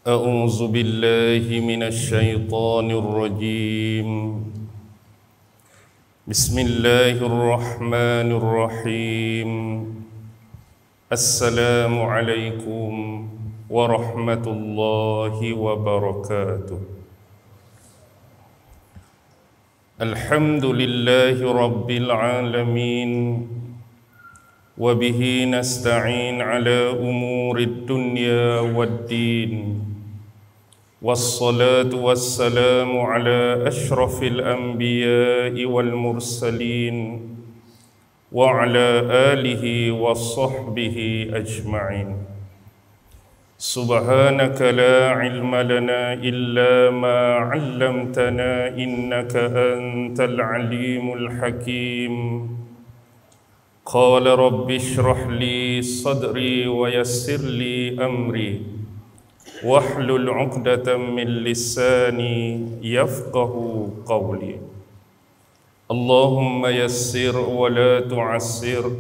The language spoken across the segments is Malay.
أعوذ بالله من الشيطان الرجيم بسم الله الرحمن الرحيم السلام عليكم ورحمة الله وبركاته الحمد لله رب العالمين وبه نستعين على أمور الدنيا والدين والصلاة والسلام على أشرف الأنبياء والمرسلين وعلى آله وصحبه أجمعين سبحانك لا علم لنا إلا ما علمتنا إنك أنت العليم الحكيم قال رب اشرح لي صدري ويسر لي أمري واحلل عقدة من لساني يفقه قولي اللهم يسر ولا تعسر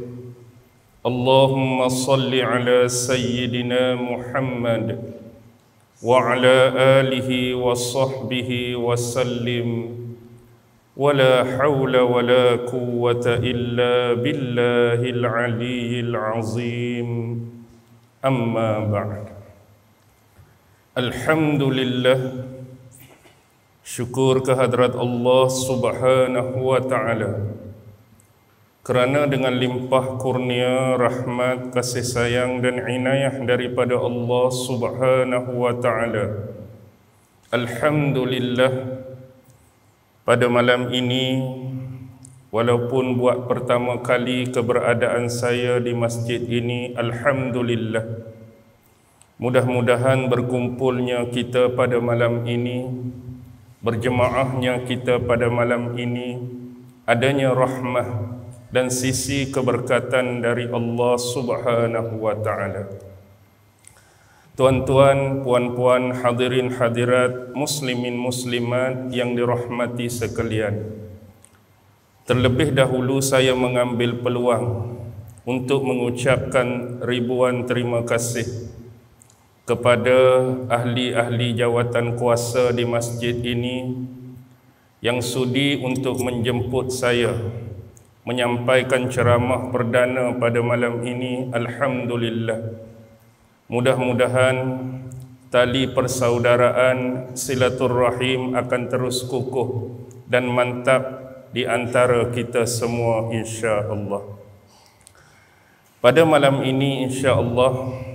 اللهم صل على سيدنا محمد وعلى آله وصحبه وسلم ولا حول ولا قوة إلا بالله العلي العظيم أما بعد Alhamdulillah, syukur kehadrat Allah subhanahu wa ta'ala kerana dengan limpah kurnia, rahmat, kasih sayang dan inayah daripada Allah subhanahu wa ta'ala. Alhamdulillah, pada malam ini, walaupun buat pertama kali keberadaan saya di masjid ini, Alhamdulillah, mudah-mudahan berkumpulnya kita pada malam ini, berjemaahnya kita pada malam ini, adanya rahmah dan sisi keberkatan dari Allah subhanahu wa ta'ala. Tuan-tuan, puan-puan, hadirin hadirat, muslimin muslimat yang dirahmati sekalian, terlebih dahulu saya mengambil peluang untuk mengucapkan ribuan terima kasih kepada ahli-ahli jawatan kuasa di masjid ini yang sudi untuk menjemput saya menyampaikan ceramah perdana pada malam ini. Alhamdulillah, mudah-mudahan tali persaudaraan silaturrahim akan terus kukuh dan mantap di antara kita semua insya-Allah. Pada malam ini insya-Allah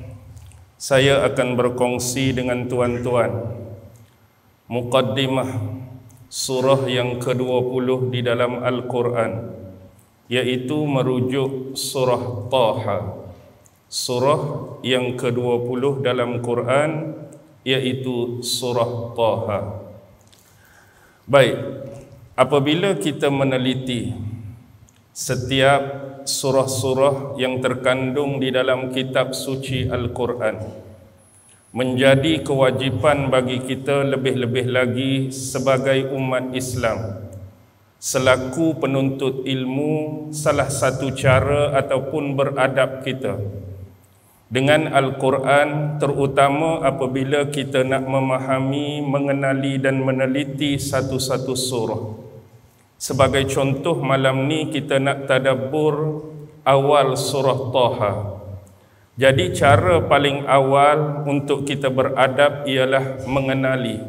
saya akan berkongsi dengan tuan-tuan muqaddimah surah yang ke-20 di dalam Al-Quran, yaitu merujuk surah Taha. Surah yang ke-20 dalam Quran yaitu surah Taha. Baik, apabila kita meneliti setiap surah-surah yang terkandung di dalam kitab suci Al-Quran, menjadi kewajipan bagi kita lebih-lebih lagi sebagai umat Islam, selaku penuntut ilmu, salah satu cara ataupun beradab kita dengan Al-Quran, terutama apabila kita nak memahami, mengenali dan meneliti satu-satu surah. Sebagai contoh, malam ni kita nak tadabbur awal surah Taha. Jadi cara paling awal untuk kita beradab ialah mengenali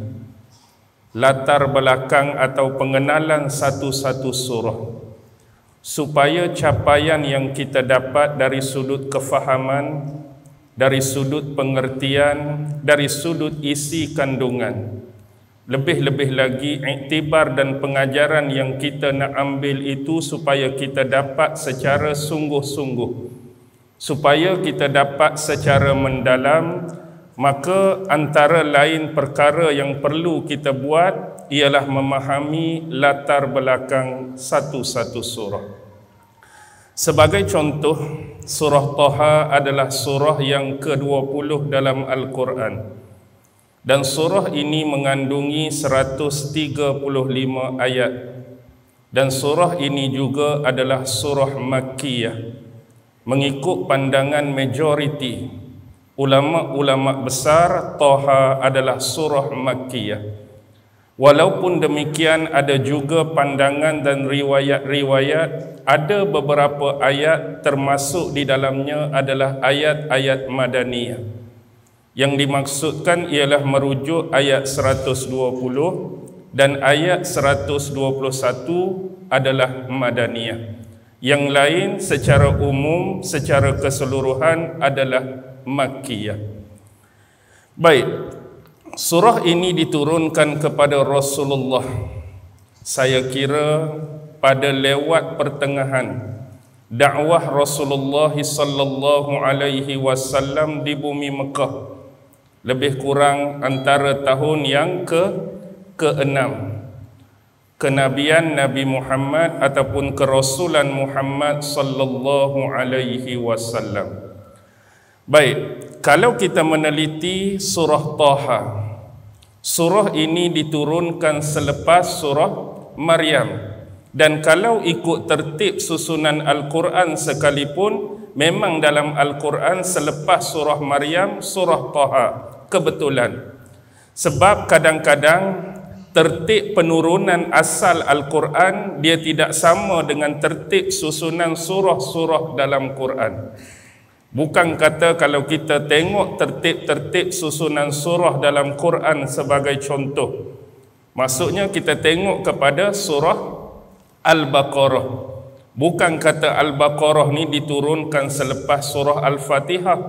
latar belakang atau pengenalan satu-satu surah, supaya capaian yang kita dapat dari sudut kefahaman, dari sudut pengertian, dari sudut isi kandungan, lebih-lebih lagi iktibar dan pengajaran yang kita nak ambil itu supaya kita dapat secara sungguh-sungguh, supaya kita dapat secara mendalam. Maka antara lain perkara yang perlu kita buat ialah memahami latar belakang satu-satu surah. Sebagai contoh, surah Taha adalah surah yang ke-20 dalam Al-Quran. Dan surah ini mengandungi 135 ayat. Dan surah ini juga adalah surah Makkiyah. Mengikut pandangan majoriti ulama-ulama besar Taha adalah surah Makkiyah. Walaupun demikian, ada juga pandangan dan riwayat-riwayat ada beberapa ayat termasuk di dalamnya adalah ayat-ayat Madaniyah. Yang dimaksudkan ialah merujuk ayat 120 dan ayat 121 adalah Madaniyah. Yang lain secara umum, secara keseluruhan adalah Makkiyah. Baik, surah ini diturunkan kepada Rasulullah, saya kira pada lewat pertengahan dakwah Rasulullah sallallahu alaihi wasallam di bumi Mekah, lebih kurang antara tahun yang ke-6 kenabian Nabi Muhammad ataupun kerasulan Muhammad sallallahu alaihi wasallam. Baik, kalau kita meneliti surah Taha, surah ini diturunkan selepas surah Maryam. Dan kalau ikut tertib susunan Al-Quran sekalipun, memang dalam Al-Quran selepas surah Maryam, surah Taha. Kebetulan. Sebab kadang-kadang tertib penurunan asal Al-Quran dia tidak sama dengan tertib susunan surah-surah dalam Quran. Bukan kata kalau kita tengok tertib-tertib susunan surah dalam Quran sebagai contoh, maksudnya kita tengok kepada surah Al-Baqarah. Bukan kata Al-Baqarah ni diturunkan selepas surah Al-Fatihah.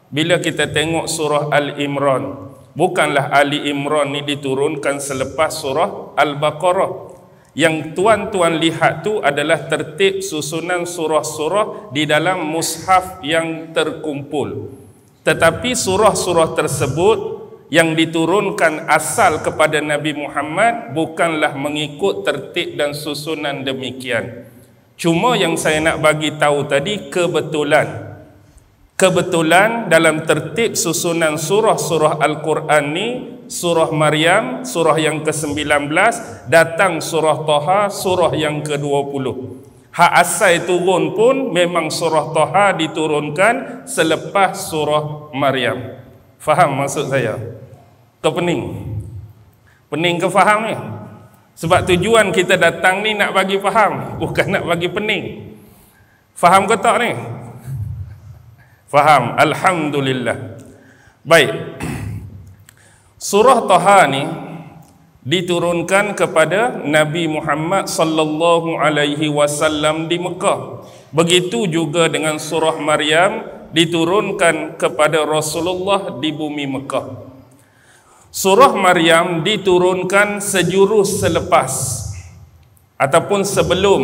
Bila kita tengok surah Al-Imran, bukanlah Ali Imran ni diturunkan selepas surah Al-Baqarah. Yang tuan-tuan lihat tu adalah tertib susunan surah-surah di dalam mushaf yang terkumpul. Tetapi surah-surah tersebut yang diturunkan asal kepada Nabi Muhammad bukanlah mengikut tertib dan susunan demikian. Cuma yang saya nak bagi tahu tadi, kebetulan dalam tertib susunan surah-surah Al-Quran ni, surah Maryam, surah yang ke-19, datang surah Taha, surah yang ke-20. Hak asal turun pun memang surah Taha diturunkan selepas surah Maryam. Faham maksud saya? Ke pening? Pening ke faham ni? Sebab tujuan kita datang ni nak bagi faham, bukan nak bagi pening. Faham ke tak ni? Faham, alhamdulillah. Baik. Surah Taha ni diturunkan kepada Nabi Muhammad sallallahu alaihi wasallam di Mekah. Begitu juga dengan surah Maryam diturunkan kepada Rasulullah di bumi Mekah. Surah Maryam diturunkan sejurus selepas ataupun sebelum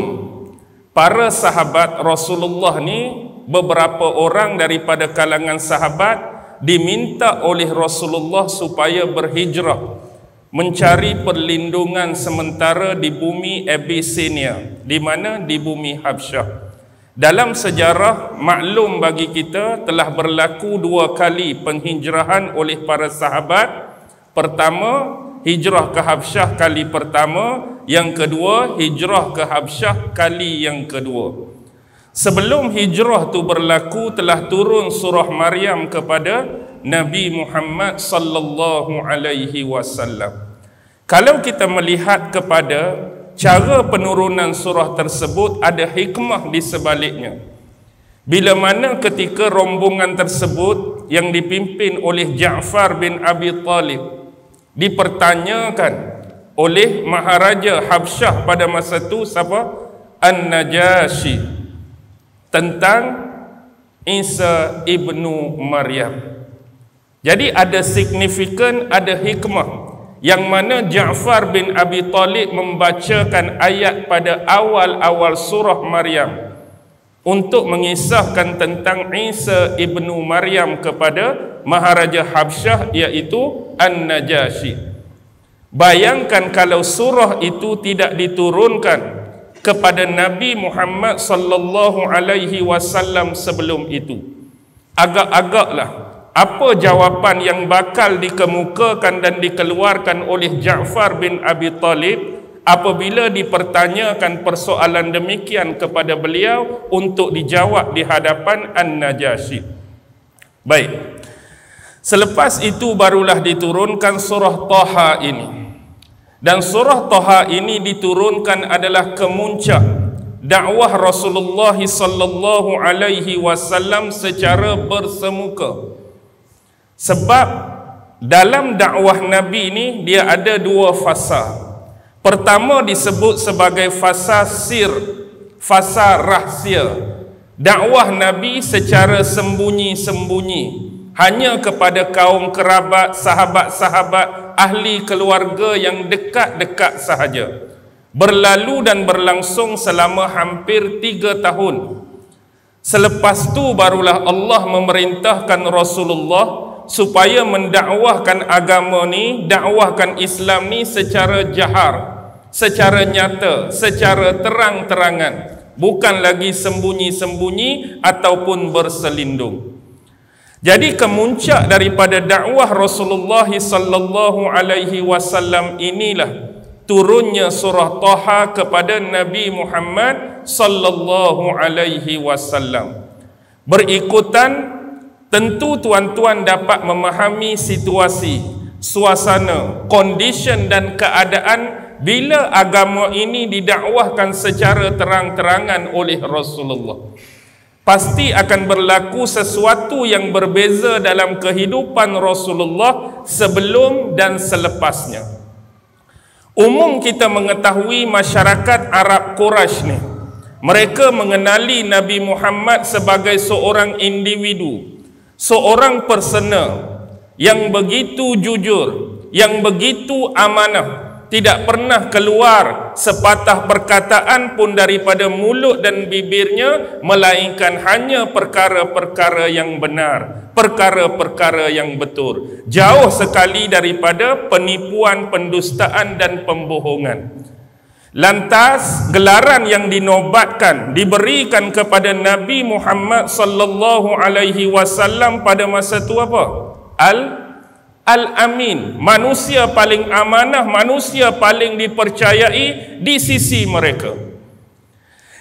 para sahabat Rasulullah ni, beberapa orang daripada kalangan sahabat diminta oleh Rasulullah supaya berhijrah mencari perlindungan sementara di bumi Abyssinia, di mana? Di bumi Habsyah. Dalam sejarah maklum bagi kita telah berlaku 2 kali penghijrahan oleh para sahabat. Pertama, hijrah ke Habsyah kali pertama, yang kedua hijrah ke Habsyah kali yang kedua. Sebelum hijrah tu berlaku telah turun surah Maryam kepada Nabi Muhammad sallallahu alaihi wasallam. Kalau kita melihat kepada cara penurunan surah tersebut, ada hikmah di sebaliknya. Bila mana ketika rombongan tersebut yang dipimpin oleh Ja'far bin Abi Talib dipertanyakan oleh Maharaja Habsyah pada masa itu, siapa? An-Najashi, tentang Isa ibnu Maryam. Jadi ada signifikan, ada hikmah, yang mana Ja'far bin Abi Talib membacakan ayat pada awal-awal surah Maryam untuk mengisahkan tentang Isa ibnu Maryam kepada Maharaja Habsyah, iaitu An-Najashi. Bayangkan kalau surah itu tidak diturunkan kepada Nabi Muhammad sallallahu alaihi wasallam sebelum itu. Agak-agaklah apa jawapan yang bakal dikemukakan dan dikeluarkan oleh Ja'far bin Abi Talib apabila dipertanyakan persoalan demikian kepada beliau untuk dijawab di hadapan An-Najashi. Baik, Selepas itu barulah diturunkan surah Taha ini. Dan surah Taha ini diturunkan adalah kemuncak dakwah Rasulullah sallallahu alaihi wasallam secara bersemuka. Sebab dalam dakwah Nabi ini dia ada dua fasa. Pertama disebut sebagai fasa sir, fasa rahsia. Dakwah Nabi secara sembunyi-sembunyi, hanya kepada kaum kerabat, sahabat-sahabat, ahli keluarga yang dekat-dekat sahaja. Berlalu dan berlangsung selama hampir 3 tahun. Selepas tu barulah Allah memerintahkan Rasulullah supaya mendakwahkan agama ni, dakwahkan Islam ni secara jahar, secara nyata, secara terang-terangan, bukan lagi sembunyi-sembunyi ataupun berselindung. Jadi kemuncak daripada dakwah Rasulullah sallallahu alaihi wasallam inilah turunnya surah Taha kepada Nabi Muhammad sallallahu alaihi wasallam. Berikutan, tentu tuan-tuan dapat memahami situasi, suasana, condition dan keadaan bila agama ini didakwahkan secara terang-terangan oleh Rasulullah. Pasti akan berlaku sesuatu yang berbeza dalam kehidupan Rasulullah sebelum dan selepasnya. Umum kita mengetahui masyarakat Arab Quraisy ni, mereka mengenali Nabi Muhammad sebagai seorang individu, seorang persona yang begitu jujur, yang begitu amanah, tidak pernah keluar sepatah perkataan pun daripada mulut dan bibirnya melainkan hanya perkara-perkara yang benar, perkara-perkara yang betul, jauh sekali daripada penipuan, pendustaan dan pembohongan. Lantas gelaran yang dinobatkan, diberikan kepada Nabi Muhammad sallallahu alaihi wasallam pada masa itu apa? Al-Amin, manusia paling amanah, manusia paling dipercayai di sisi mereka.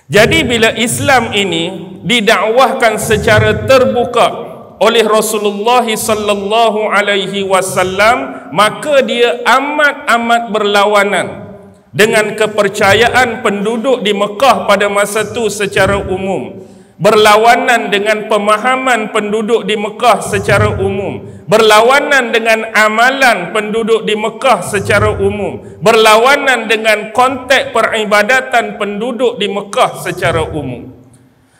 Jadi bila Islam ini didakwahkan secara terbuka oleh Rasulullah sallallahu alaihi wasallam, maka dia amat-amat berlawanan dengan kepercayaan penduduk di Mekah pada masa itu secara umum, berlawanan dengan pemahaman penduduk di Mekah secara umum, berlawanan dengan amalan penduduk di Mekah secara umum, berlawanan dengan konteks peribadatan penduduk di Mekah secara umum.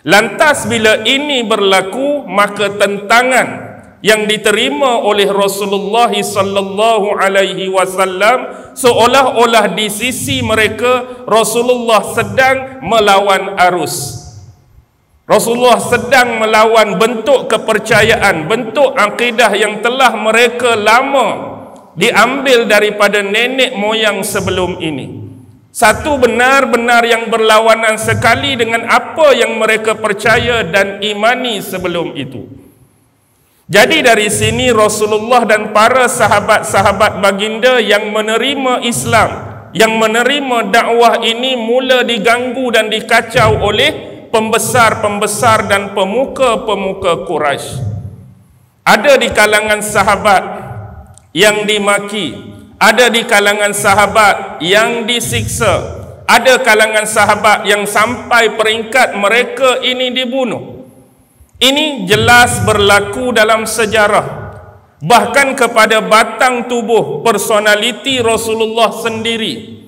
Lantas bila ini berlaku, maka tentangan yang diterima oleh Rasulullah sallallahu alaihi wasallam seolah-olah di sisi mereka Rasulullah sedang melawan arus. Rasulullah sedang melawan bentuk kepercayaan, bentuk akidah yang telah mereka lama diambil daripada nenek moyang sebelum ini. Satu benar-benar yang berlawanan sekali dengan apa yang mereka percaya dan imani sebelum itu. Jadi dari sini Rasulullah dan para sahabat-sahabat baginda yang menerima Islam, yang menerima dakwah ini mula diganggu dan dikacau oleh pembesar-pembesar dan pemuka-pemuka Quraisy. Ada di kalangan sahabat yang dimaki, ada di kalangan sahabat yang disiksa, ada kalangan sahabat yang sampai peringkat mereka ini dibunuh. Ini jelas berlaku dalam sejarah. Bahkan kepada batang tubuh personaliti Rasulullah sendiri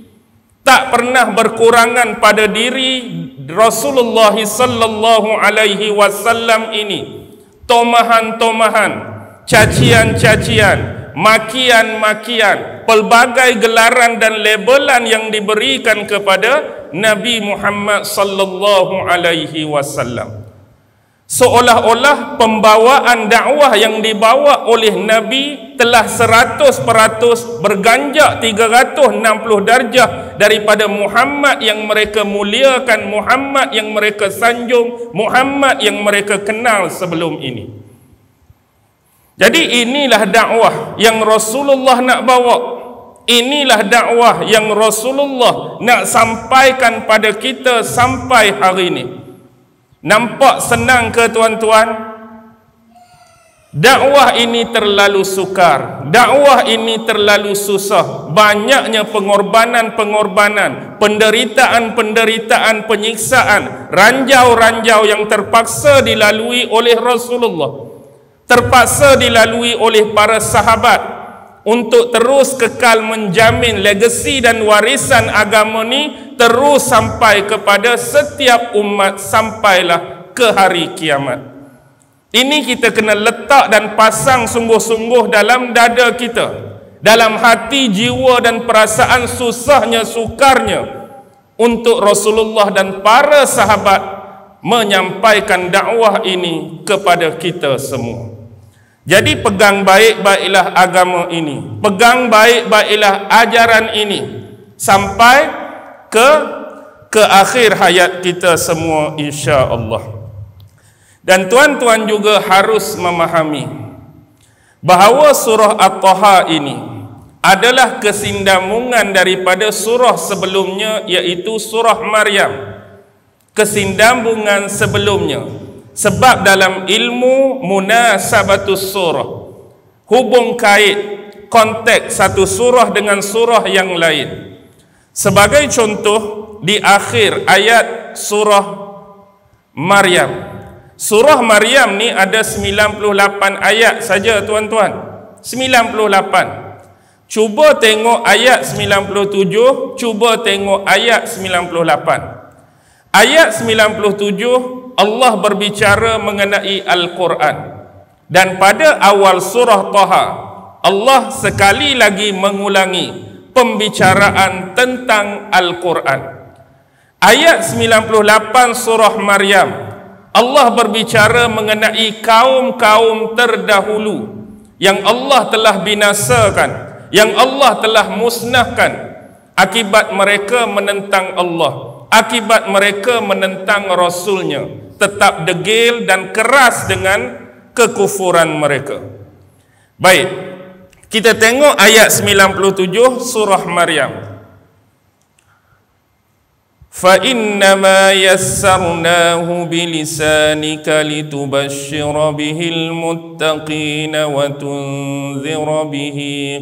tak pernah berkurangan pada diri Rasulullah sallallahu alaihi wasallam ini tomahan-tomahan, cacian-cacian, makian-makian, pelbagai gelaran dan labelan yang diberikan kepada Nabi Muhammad sallallahu alaihi wasallam. Seolah-olah pembawaan dakwah yang dibawa oleh Nabi telah 100% berganjak 360 darjah daripada Muhammad yang mereka muliakan, Muhammad yang mereka sanjung, Muhammad yang mereka kenal sebelum ini. Jadi inilah dakwah yang Rasulullah nak bawa. Inilah dakwah yang Rasulullah nak sampaikan pada kita sampai hari ini. Nampak senang ke tuan-tuan? Dakwah ini terlalu sukar, dakwah ini terlalu susah, banyaknya pengorbanan-pengorbanan, penderitaan-penderitaan, penyiksaan, ranjau-ranjau yang terpaksa dilalui oleh Rasulullah, terpaksa dilalui oleh para sahabat untuk terus kekal menjamin legasi dan warisan agama ini terus sampai kepada setiap umat sampailah ke hari kiamat. Ini kita kena letak dan pasang sungguh-sungguh dalam dada kita, dalam hati, jiwa dan perasaan susahnya, sukarnya untuk Rasulullah dan para sahabat menyampaikan dakwah ini kepada kita semua. Jadi pegang baik-baiklah agama ini, pegang baik-baiklah ajaran ini sampai ke akhir hayat kita semua, insya-Allah. Dan tuan-tuan juga harus memahami bahawa surah At-Taha ini adalah kesinambungan daripada surah sebelumnya, iaitu surah Maryam. Kesinambungan sebelumnya, sebab dalam ilmu munasabatus surah, hubung kait, konteks satu surah dengan surah yang lain. Sebagai contoh, di akhir ayat surah Maryam, surah Maryam ni ada 98 ayat saja tuan-tuan. 98. Cuba tengok ayat 97, cuba tengok ayat 98. Ayat 97 Allah berbicara mengenai Al-Quran. Dan pada awal surah Taha, Allah sekali lagi mengulangi pembicaraan tentang Al-Quran. Ayat 98 surah Maryam, Allah berbicara mengenai kaum-kaum terdahulu yang Allah telah binasakan, yang Allah telah musnahkan akibat mereka menentang Allah, akibat mereka menentang Rasulnya, tetap degil dan keras dengan kekufuran mereka. Baik, kita tengok ayat 97 surah Maryam. فَإِنَّمَا يَسَّرْنَاهُ بِلِسَانِكَ لِتُبَشِّرَ بِهِ الْمُتَّقِينَ وَتُنذِرَ بِهِ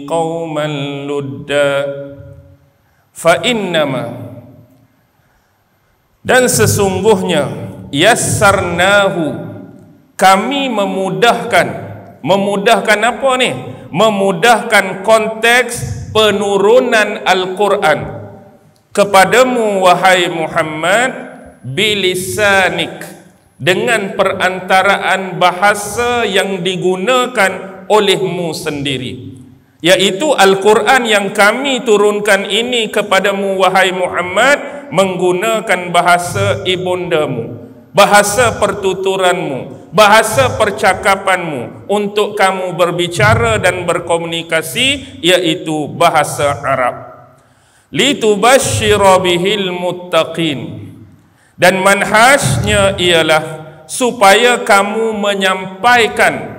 قَوْمًا لُدًّا. فَإِنَّمَا, dan sesungguhnya, yassarnahu, kami memudahkan. Memudahkan apa ni? Memudahkan konteks penurunan Al-Quran kepadamu wahai Muhammad, bilisanik, dengan perantaraan bahasa yang digunakan olehmu sendiri, yaitu Al-Quran yang kami turunkan ini kepadamu wahai Muhammad menggunakan bahasa ibundamu, bahasa pertuturanmu, bahasa percakapanmu untuk kamu berbicara dan berkomunikasi, yaitu bahasa Arab. Litubashshira bihil muttaqin, dan manhajnya ialah supaya kamu menyampaikan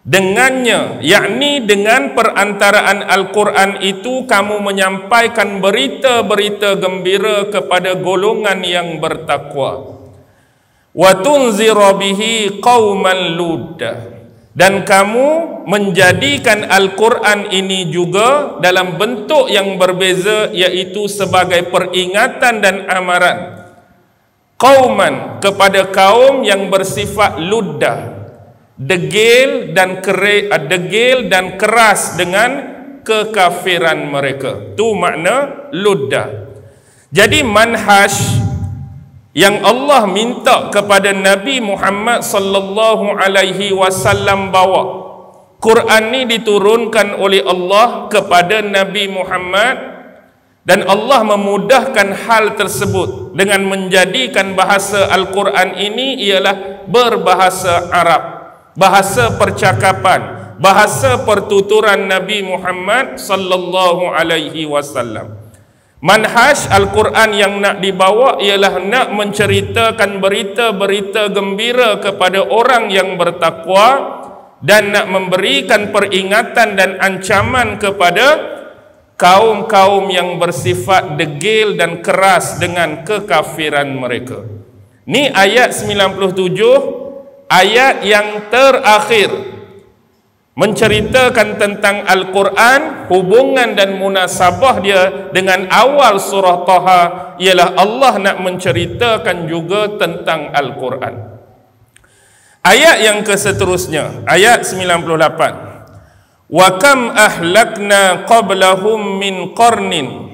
dengannya, yakni dengan perantaraan Al-Quran itu kamu menyampaikan berita-berita gembira kepada golongan yang bertakwa. Wa tunzira bihi qauman ludda, dan kamu menjadikan Al-Quran ini juga dalam bentuk yang berbeza, yaitu sebagai peringatan dan amaran. Qauman, kepada kaum yang bersifat ludda, degil dan keras dengan kekafiran mereka. Itu makna ludda. Jadi manhaj yang Allah minta kepada Nabi Muhammad sallallahu alaihi wasallam bawa, Quran ni diturunkan oleh Allah kepada Nabi Muhammad, dan Allah memudahkan hal tersebut dengan menjadikan bahasa Al-Quran ini ialah berbahasa Arab, bahasa percakapan, bahasa pertuturan Nabi Muhammad sallallahu alaihi wasallam. Manhaj Al-Quran yang nak dibawa ialah nak menceritakan berita-berita gembira kepada orang yang bertakwa, dan nak memberikan peringatan dan ancaman kepada kaum-kaum yang bersifat degil dan keras dengan kekafiran mereka. Ni ayat 97, ayat yang terakhir menceritakan tentang Al-Quran, hubungan dan munasabah dia dengan awal surah Taha ialah Allah nak menceritakan juga tentang Al-Quran. Ayat yang keseterusnya, ayat 98. Wa kam ahlakna qablahum min qarnin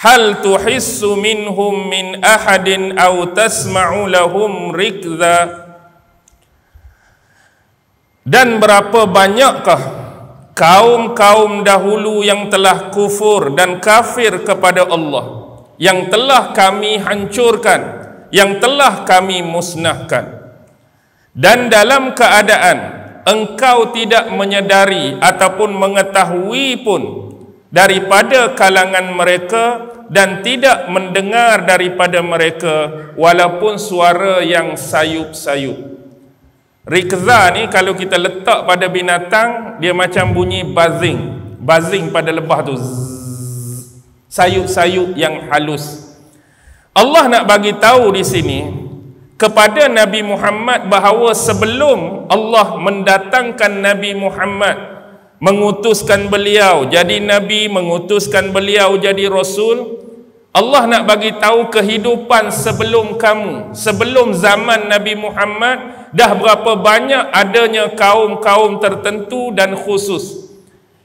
hal tuhissu minhum min ahadin aw tasma'u lahum rikza. Dan berapa banyakkah kaum-kaum dahulu yang telah kufur dan kafir kepada Allah, yang telah kami hancurkan, yang telah kami musnahkan. Dan dalam keadaan engkau tidak menyadari ataupun mengetahui pun daripada kalangan mereka dan tidak mendengar daripada mereka walaupun suara yang sayup-sayup. Rikza ni kalau kita letak pada binatang, dia macam bunyi buzzing. Buzzing pada lebah tu, sayup-sayup yang halus. Allah nak bagi tahu di sini kepada Nabi Muhammad bahawa sebelum Allah mendatangkan Nabi Muhammad, mengutuskan beliau jadi Nabi, mengutuskan beliau jadi Rasul, Allah nak bagi tahu kehidupan sebelum kamu, sebelum zaman Nabi Muhammad, dah berapa banyak adanya kaum-kaum tertentu dan khusus,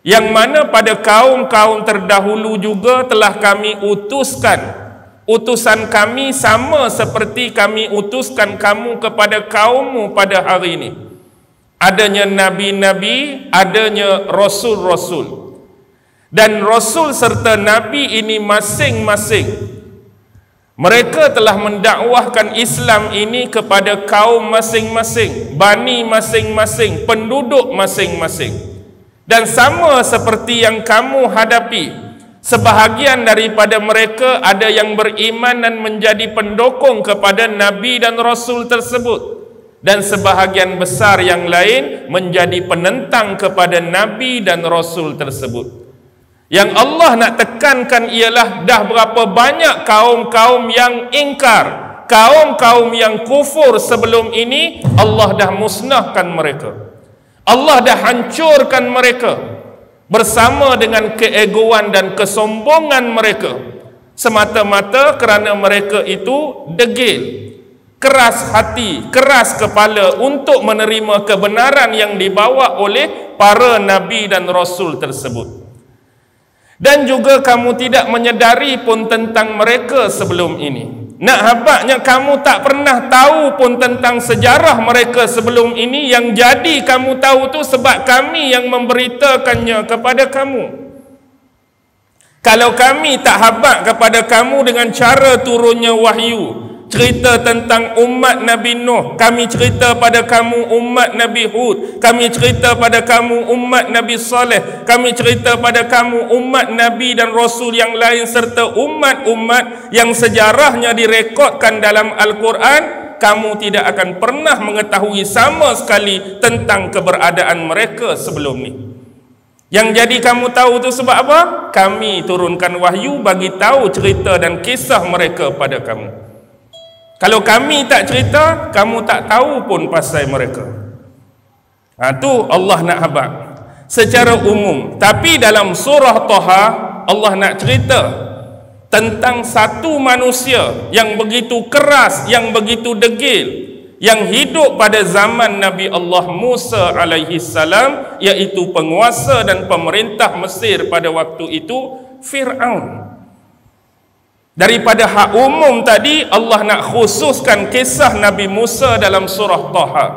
yang mana pada kaum-kaum terdahulu juga telah kami utuskan. Utusan kami sama seperti kami utuskan kamu kepada kaummu pada hari ini. Adanya nabi-nabi, adanya rasul-rasul. Dan rasul serta nabi ini masing-masing, mereka telah mendakwahkan Islam ini kepada kaum masing-masing, bani masing-masing, penduduk masing-masing. Dan sama seperti yang kamu hadapi, sebahagian daripada mereka ada yang beriman dan menjadi pendukung kepada nabi dan rasul tersebut, dan sebahagian besar yang lain menjadi penentang kepada nabi dan rasul tersebut. Yang Allah nak tekankan ialah dah berapa banyak kaum-kaum yang ingkar, kaum-kaum yang kufur sebelum ini, Allah dah musnahkan mereka. Allah dah hancurkan mereka bersama dengan keegoan dan kesombongan mereka, semata-mata kerana mereka itu degil, keras hati, keras kepala untuk menerima kebenaran yang dibawa oleh para nabi dan rasul tersebut. Dan juga kamu tidak menyadari pun tentang mereka sebelum ini. Nak habaknya kamu tak pernah tahu pun tentang sejarah mereka sebelum ini. Yang jadi kamu tahu tu sebab kami yang memberitakannya kepada kamu. Kalau kami tak habak kepada kamu dengan cara turunnya wahyu, cerita tentang umat Nabi Nuh, kami cerita pada kamu umat Nabi Hud, kami cerita pada kamu umat Nabi Saleh, kami cerita pada kamu umat Nabi dan Rasul yang lain serta umat-umat yang sejarahnya direkodkan dalam Al-Quran, kamu tidak akan pernah mengetahui sama sekali tentang keberadaan mereka sebelum ni. Yang jadi kamu tahu tu sebab apa? Kami turunkan wahyu bagi tahu cerita dan kisah mereka pada kamu. Kalau kami tak cerita, kamu tak tahu pun pasal mereka. Tu Allah nak habaq secara umum. Tapi dalam surah Taha, Allah nak cerita tentang satu manusia yang begitu keras, yang begitu degil, yang hidup pada zaman Nabi Allah Musa alaihi salam, iaitu penguasa dan pemerintah Mesir pada waktu itu, Fir'aun. Daripada hak umum tadi, Allah nak khususkan kisah Nabi Musa dalam surah Taha.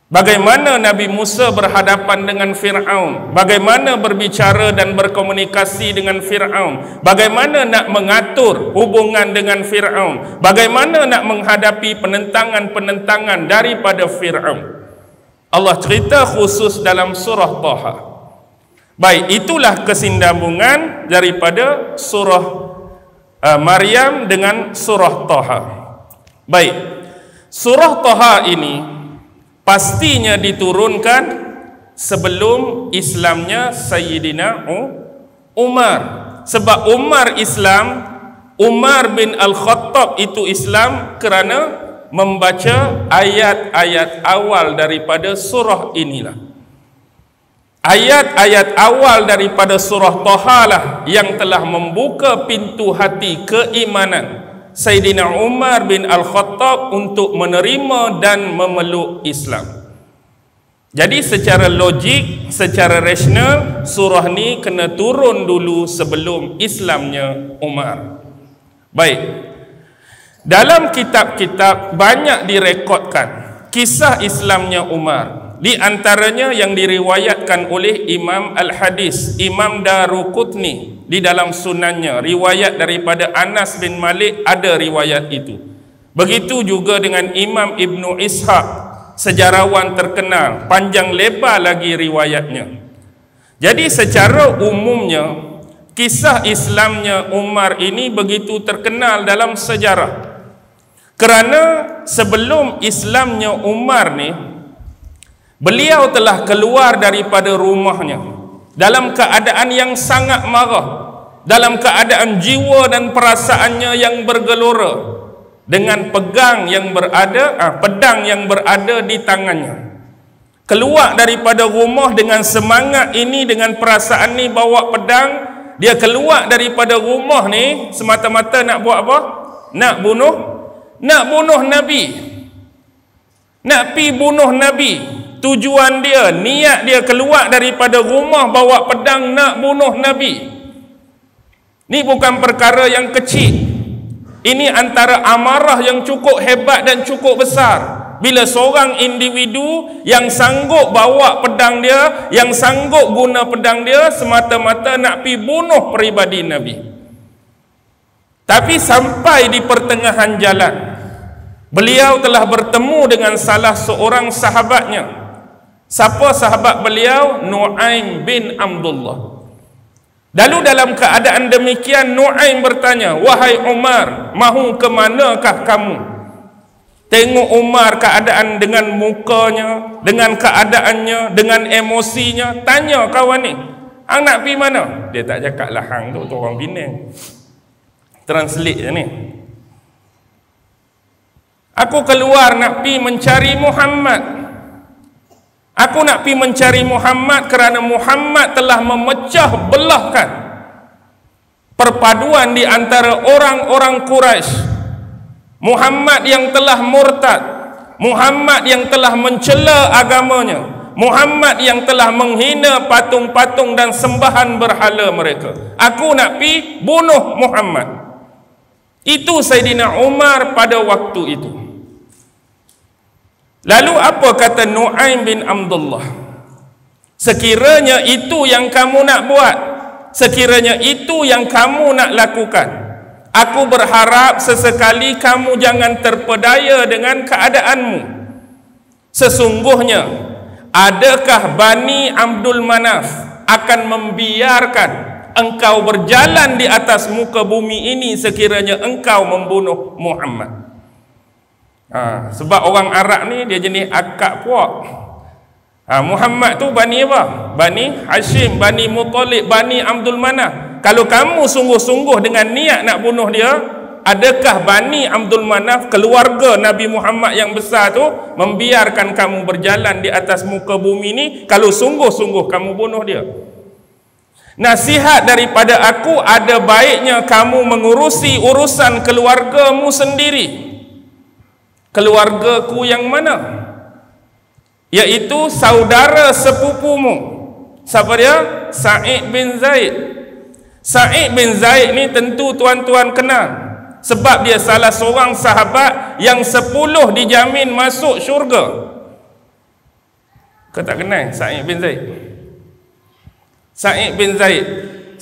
Bagaimana Nabi Musa berhadapan dengan Fir'aun, bagaimana berbicara dan berkomunikasi dengan Fir'aun, bagaimana nak mengatur hubungan dengan Fir'aun, bagaimana nak menghadapi penentangan-penentangan daripada Fir'aun. Allah cerita khusus dalam surah Taha. Baik, itulah kesinambungan daripada surah Maryam dengan surah Taha. Baik, surah Taha ini pastinya diturunkan sebelum Islamnya Sayyidina Umar. Sebab Umar Islam, Umar bin Al-Khattab itu Islam kerana membaca ayat-ayat awal daripada surah inilah. ayat-ayat awal daripada surah Taha lah yang telah membuka pintu hati keimanan Sayyidina Umar bin Al-Khattab untuk menerima dan memeluk Islam. Jadi secara logik, secara rasional, surah ni kena turun dulu sebelum Islamnya Umar. Baik. Dalam kitab-kitab banyak direkodkan kisah Islamnya Umar. Di antaranya yang diriwayatkan oleh Imam Al-Hadis, Imam Daruqutni di dalam sunannya, riwayat daripada Anas bin Malik, ada riwayat itu. Begitu juga dengan Imam Ibnu Ishaq, sejarawan terkenal, panjang lebar lagi riwayatnya. Jadi secara umumnya kisah Islamnya Umar ini begitu terkenal dalam sejarah. Kerana sebelum Islamnya Umar ni, beliau telah keluar daripada rumahnya dalam keadaan yang sangat marah, dalam keadaan jiwa dan perasaannya yang bergelora, dengan pedang yang berada di tangannya. Keluar daripada rumah dengan semangat ini, dengan perasaan ni, bawa pedang. Dia keluar daripada rumah ni semata-mata nak buat apa? Nak bunuh Nabi. Nak pi bunuh Nabi. Tujuan dia, niat dia keluar daripada rumah bawa pedang nak bunuh Nabi. Ni bukan perkara yang kecil. Ini antara amarah yang cukup hebat dan cukup besar. Bila seorang individu yang sanggup bawa pedang dia, yang sanggup guna pedang dia semata-mata nak pi bunuh peribadi Nabi. Tapi sampai di pertengahan jalan, beliau telah bertemu dengan salah seorang sahabatnya. Siapa sahabat beliau? Nu'aim bin Abdullah. Lalu dalam keadaan demikian, Nu'aim bertanya, "Wahai Umar, mahu ke manakah kamu?" Tengok Umar keadaan dengan mukanya, dengan keadaannya, dengan emosinya. Tanya kawan ni, "Hang nak pergi mana?" Dia tak cakap lah hang tu orang Penang. Translate je ni. "Aku keluar nak pergi mencari Muhammad. Aku nak pergi mencari Muhammad kerana Muhammad telah memecah belahkan perpaduan di antara orang-orang Quraisy. Muhammad yang telah murtad, Muhammad yang telah mencela agamanya, Muhammad yang telah menghina patung-patung dan sembahan berhala mereka. Aku nak pergi bunuh Muhammad." Itu Sayyidina Umar pada waktu itu. Lalu apa kata Nu'aim bin Abdullah? "Sekiranya itu yang kamu nak buat, sekiranya itu yang kamu nak lakukan, aku berharap sesekali kamu jangan terpedaya dengan keadaanmu. Sesungguhnya, adakah Bani Abdul Manaf akan membiarkan engkau berjalan di atas muka bumi ini sekiranya engkau membunuh Muhammad?" Sebab orang Arab ni dia jenis akak puak. Muhammad tu Bani apa? Bani Hashim, Bani Muttalib, Bani Abdul Manaf. Kalau kamu sungguh-sungguh dengan niat nak bunuh dia, adakah Bani Abdul Manaf, keluarga Nabi Muhammad yang besar tu, membiarkan kamu berjalan di atas muka bumi ni kalau sungguh-sungguh kamu bunuh dia? Nasihat daripada aku, ada baiknya kamu mengurusi urusan keluargamu sendiri. Keluargaku yang mana? Iaitu saudara sepupumu. Siapa dia? Sa'id bin Zaid. Sa'id bin Zaid ni tentu tuan-tuan kenal, sebab dia salah seorang sahabat yang 10 dijamin masuk syurga. Kau tak kenal Sa'id bin Zaid? Sa'id bin Zaid,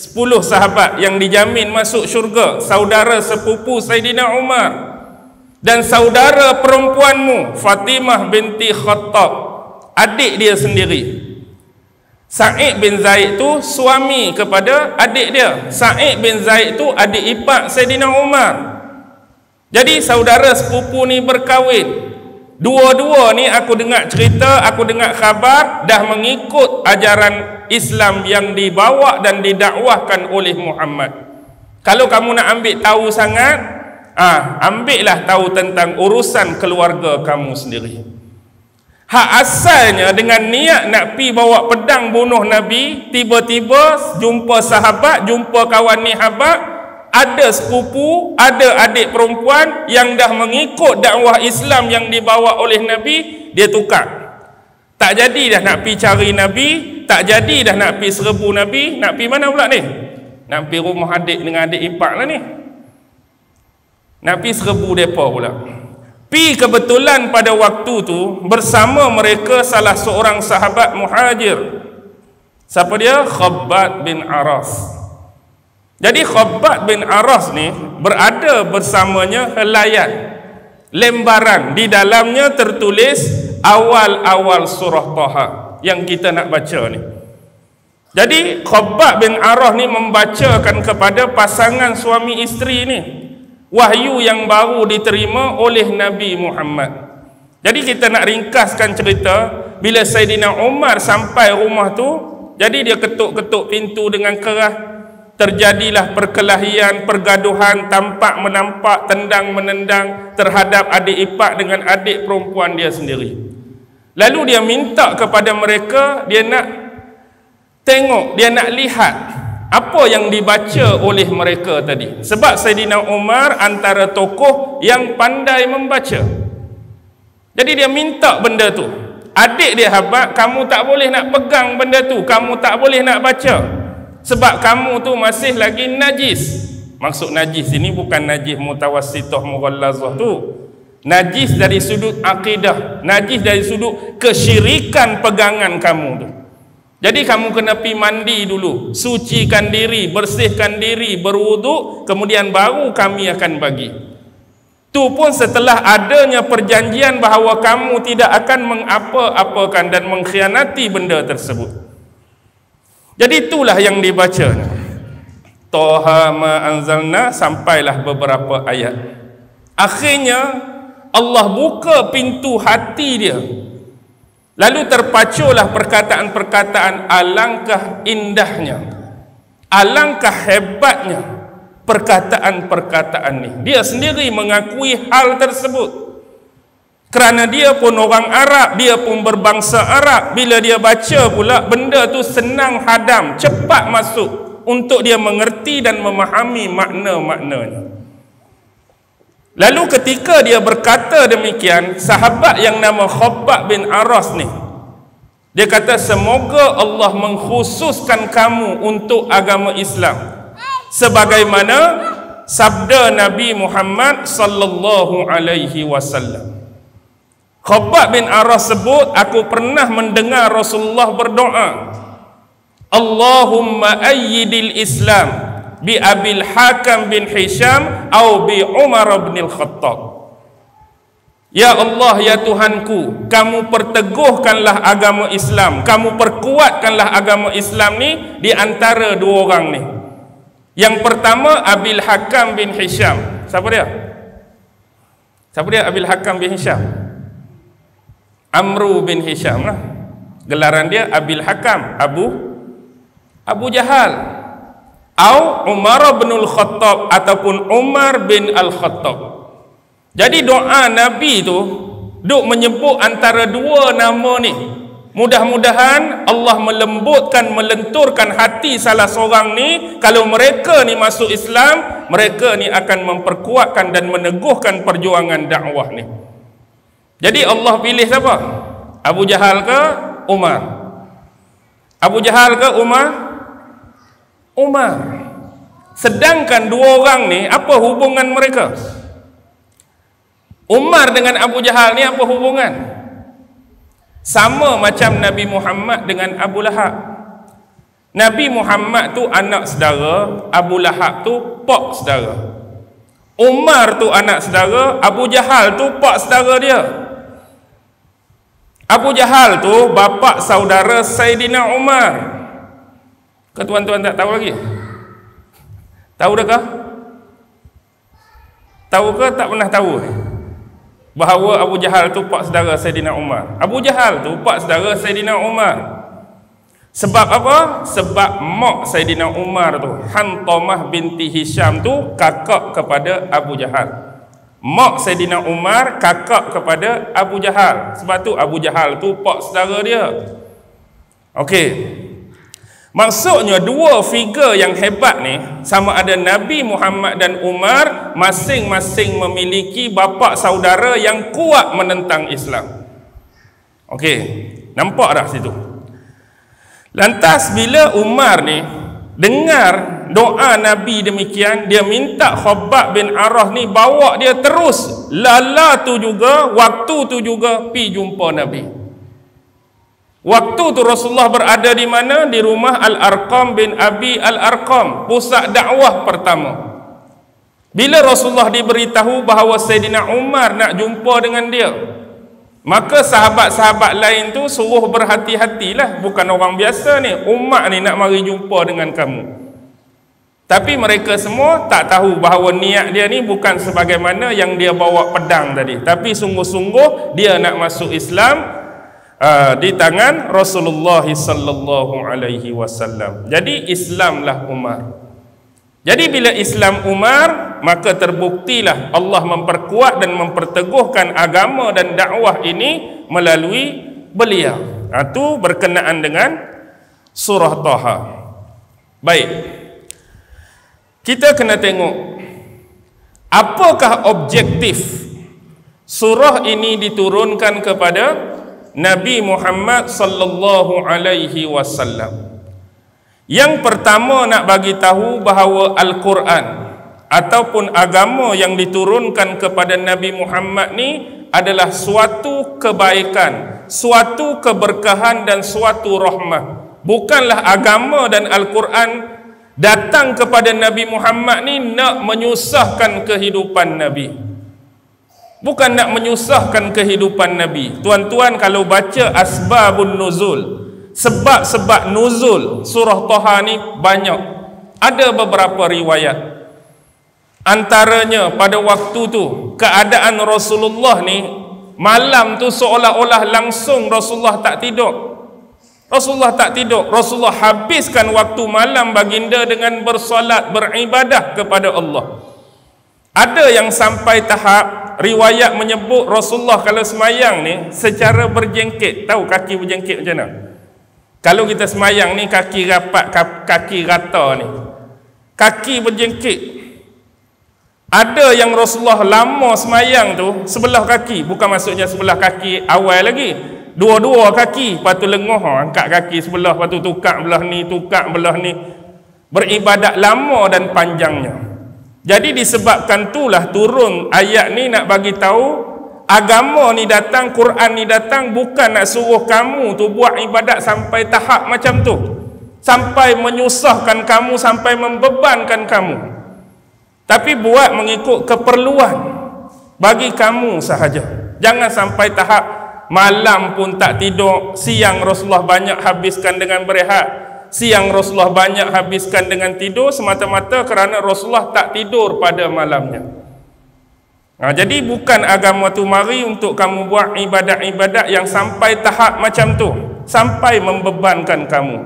10 sahabat yang dijamin masuk syurga, saudara sepupu Sayyidina Umar, dan saudara perempuanmu Fatimah binti Khattab, adik dia sendiri. Sa'id bin Zaid tu suami kepada adik dia. Sa'id bin Zaid tu adik ipar Sayyidina Umar. Jadi saudara sepupu ni berkahwin. Dua-dua ni aku dengar cerita, aku dengar khabar dah mengikut ajaran Islam yang dibawa dan didakwahkan oleh Muhammad. Kalau kamu nak ambil tahu sangat, ambillah tahu tentang urusan keluarga kamu sendiri. Hak asalnya dengan niat nak pi bawa pedang bunuh Nabi, tiba-tiba jumpa sahabat, jumpa kawan nihabat, ada sepupu, ada adik perempuan yang dah mengikut dakwah Islam yang dibawa oleh Nabi, dia tukar. Tak jadi dah nak pi cari Nabi, tak jadi dah nak pi serbu Nabi, nak pi mana pula ni? Nak pi rumah adik dengan adik ipar lah ni. Nak pi serbu mereka pula. Pi kebetulan pada waktu tu bersama mereka salah seorang sahabat muhajir. Siapa dia? Khabbab bin Aras. Jadi Khabbab bin Aras ni berada bersamanya helaian, lembaran, di dalamnya tertulis awal-awal surah Taha yang kita nak baca ni. Jadi Khabbab bin Aras ni membacakan kepada pasangan suami isteri ni wahyu yang baru diterima oleh Nabi Muhammad. Jadi kita nak ringkaskan cerita, bila Saidina Umar sampai rumah tu, jadi dia ketuk-ketuk pintu dengan keras, terjadilah perkelahian, pergaduhan, tampak menampak, tendang menendang terhadap adik ipar dengan adik perempuan dia sendiri. Lalu dia minta kepada mereka, dia nak tengok, dia nak lihat apa yang dibaca oleh mereka tadi. Sebab Saidina Umar antara tokoh yang pandai membaca. Jadi dia minta benda tu. Adik dia Habab, kamu tak boleh nak pegang benda tu, kamu tak boleh nak baca, sebab kamu tu masih lagi najis. Maksud najis ini bukan najis mutawassithah mughallazah tu. Najis dari sudut akidah, najis dari sudut kesyirikan pegangan kamu tu. Jadi kamu kena pi mandi dulu, sucikan diri, bersihkan diri, berwuduk, kemudian baru kami akan bagi. Tu pun setelah adanya perjanjian bahawa kamu tidak akan mengapa-apakan dan mengkhianati benda tersebut. Jadi itulah yang dibaca. Taha ma anzalna, sampailah beberapa ayat. Akhirnya Allah buka pintu hati dia. Lalu terpaculah perkataan-perkataan, alangkah indahnya, alangkah hebatnya perkataan-perkataan ni. Dia sendiri mengakui hal tersebut. Kerana dia pun orang Arab, dia pun berbangsa Arab. Bila dia baca pula, benda tu senang hadam, cepat masuk untuk dia mengerti dan memahami makna-maknanya. Lalu ketika dia berkata demikian, sahabat yang nama Khabbab bin Aras ni, dia kata, semoga Allah mengkhususkan kamu untuk agama Islam sebagaimana sabda Nabi Muhammad sallallahu alaihi wasallam. Khabbab bin Aras sebut, aku pernah mendengar Rasulullah berdoa, Allahumma ayyidil Islam bi Abil Hakam bin Hisham atau bi Umar bin Al-Khattab. Ya Allah, ya Tuhanku, kamu perteguhkanlah agama Islam, kamu perkuatkanlah agama Islam ni di antara dua orang ni. Yang pertama Abil Hakam bin Hisham. Siapa dia? Siapa dia Abil Hakam bin Hisham? Amru bin Hisham lah. Gelaran dia Abil Hakam, Abu Jahal. Atau Umar bin Al-Khattab ataupun Umar bin Al-Khattab. Jadi doa Nabi tu duk menyebut antara dua nama ni. Mudah-mudahan Allah melembutkan, melenturkan hati salah seorang ni. Kalau mereka ni masuk Islam, mereka ni akan memperkuatkan dan meneguhkan perjuangan dakwah ni. Jadi Allah pilih siapa? Abu Jahal ke Umar? Abu Jahal ke Umar? Umar. Sedangkan dua orang ni, apa hubungan mereka? Umar dengan Abu Jahal ni apa hubungan? Sama macam Nabi Muhammad dengan Abu Lahab. Nabi Muhammad tu anak saudara, Abu Lahab tu pak saudara. Umar tu anak saudara, Abu Jahal tu pak saudara dia. Abu Jahal tu bapa saudara Saidina Umar. Ke tuan-tuan tak tahu lagi? Tahu dah kah? Tahu ke tak pernah tahu? Bahawa Abu Jahal tu pak saudara Saidina Umar. Abu Jahal tu pak saudara Saidina Umar. Sebab apa? Sebab mak Saidina Umar tu, Hantamah binti Hisham tu, kakak kepada Abu Jahal. Mak Saidina Umar kakak kepada Abu Jahal. Sebab tu Abu Jahal tu pak saudara dia. Okey. Maksudnya dua figure yang hebat ni, sama ada Nabi Muhammad dan Umar, masing-masing memiliki bapa saudara yang kuat menentang Islam. Okey, nampak dah situ. Lantas bila Umar ni dengar doa Nabi demikian, dia minta Khabbab bin Arah ni bawa dia terus lala tu juga, waktu tu juga pi jumpa Nabi. Waktu tu Rasulullah berada di mana? Di rumah Al-Arqam bin Abi Al-Arqam, pusat dakwah pertama. Bila Rasulullah diberitahu bahawa Saidina Umar nak jumpa dengan dia, maka sahabat-sahabat lain tu suruh berhati-hatilah. Bukan orang biasa ni, Umar ni nak mari jumpa dengan kamu. Tapi mereka semua tak tahu bahawa niat dia ni bukan sebagaimana yang dia bawa pedang tadi, tapi sungguh-sungguh dia nak masuk Islam di tangan Rasulullah sallallahu alaihi wasallam. Jadi Islamlah Umar. Jadi bila Islam Umar, maka terbuktilah Allah memperkuat dan memperteguhkan agama dan dakwah ini melalui beliau. Itu berkenaan dengan surah Taha. Baik, kita kena tengok apakah objektif surah ini diturunkan kepada Nabi Muhammad sallallahu alaihi wasallam. Yang pertama nak bagi tahu bahawa Al-Quran ataupun agama yang diturunkan kepada Nabi Muhammad ni adalah suatu kebaikan, suatu keberkahan dan suatu rahmah. Bukanlah agama dan Al-Quran datang kepada Nabi Muhammad ni nak menyusahkan kehidupan Nabi. Bukan nak menyusahkan kehidupan Nabi. Tuan-tuan kalau baca asbabun nuzul, sebab-sebab nuzul surah Taha ni banyak. Ada beberapa riwayat. Antaranya pada waktu tu keadaan Rasulullah ni malam tu seolah-olah langsung Rasulullah tak tidur. Rasulullah tak tidur. Rasulullah habiskan waktu malam baginda dengan bersolat, beribadah kepada Allah. Ada yang sampai tahap riwayat menyebut Rasulullah kalau semayang ni secara berjengkit. Tahu kaki berjengkit macam mana? Kalau kita semayang ni kaki rapat, kaki rata ni, kaki berjengkit. Ada yang Rasulullah lama semayang tu sebelah kaki, bukan maksudnya sebelah kaki awal lagi, dua-dua kaki, lepas tu lengoh, angkat kaki sebelah, lepas tu tukar belah ni, tukar belah ni. Beribadat lama dan panjangnya. Jadi disebabkan itulah turun ayat ni nak bagi tahu agama ni datang, Quran ni datang bukan nak suruh kamu tu buat ibadat sampai tahap macam tu, sampai menyusahkan kamu, sampai membebankan kamu, tapi buat mengikut keperluan bagi kamu sahaja. Jangan sampai tahap malam pun tak tidur, siang Rasulullah banyak habiskan dengan berehat, siang Rasulullah banyak habiskan dengan tidur semata-mata kerana Rasulullah tak tidur pada malamnya. Jadi bukan agama tu mari untuk kamu buat ibadat-ibadat yang sampai tahap macam tu, sampai membebankan kamu.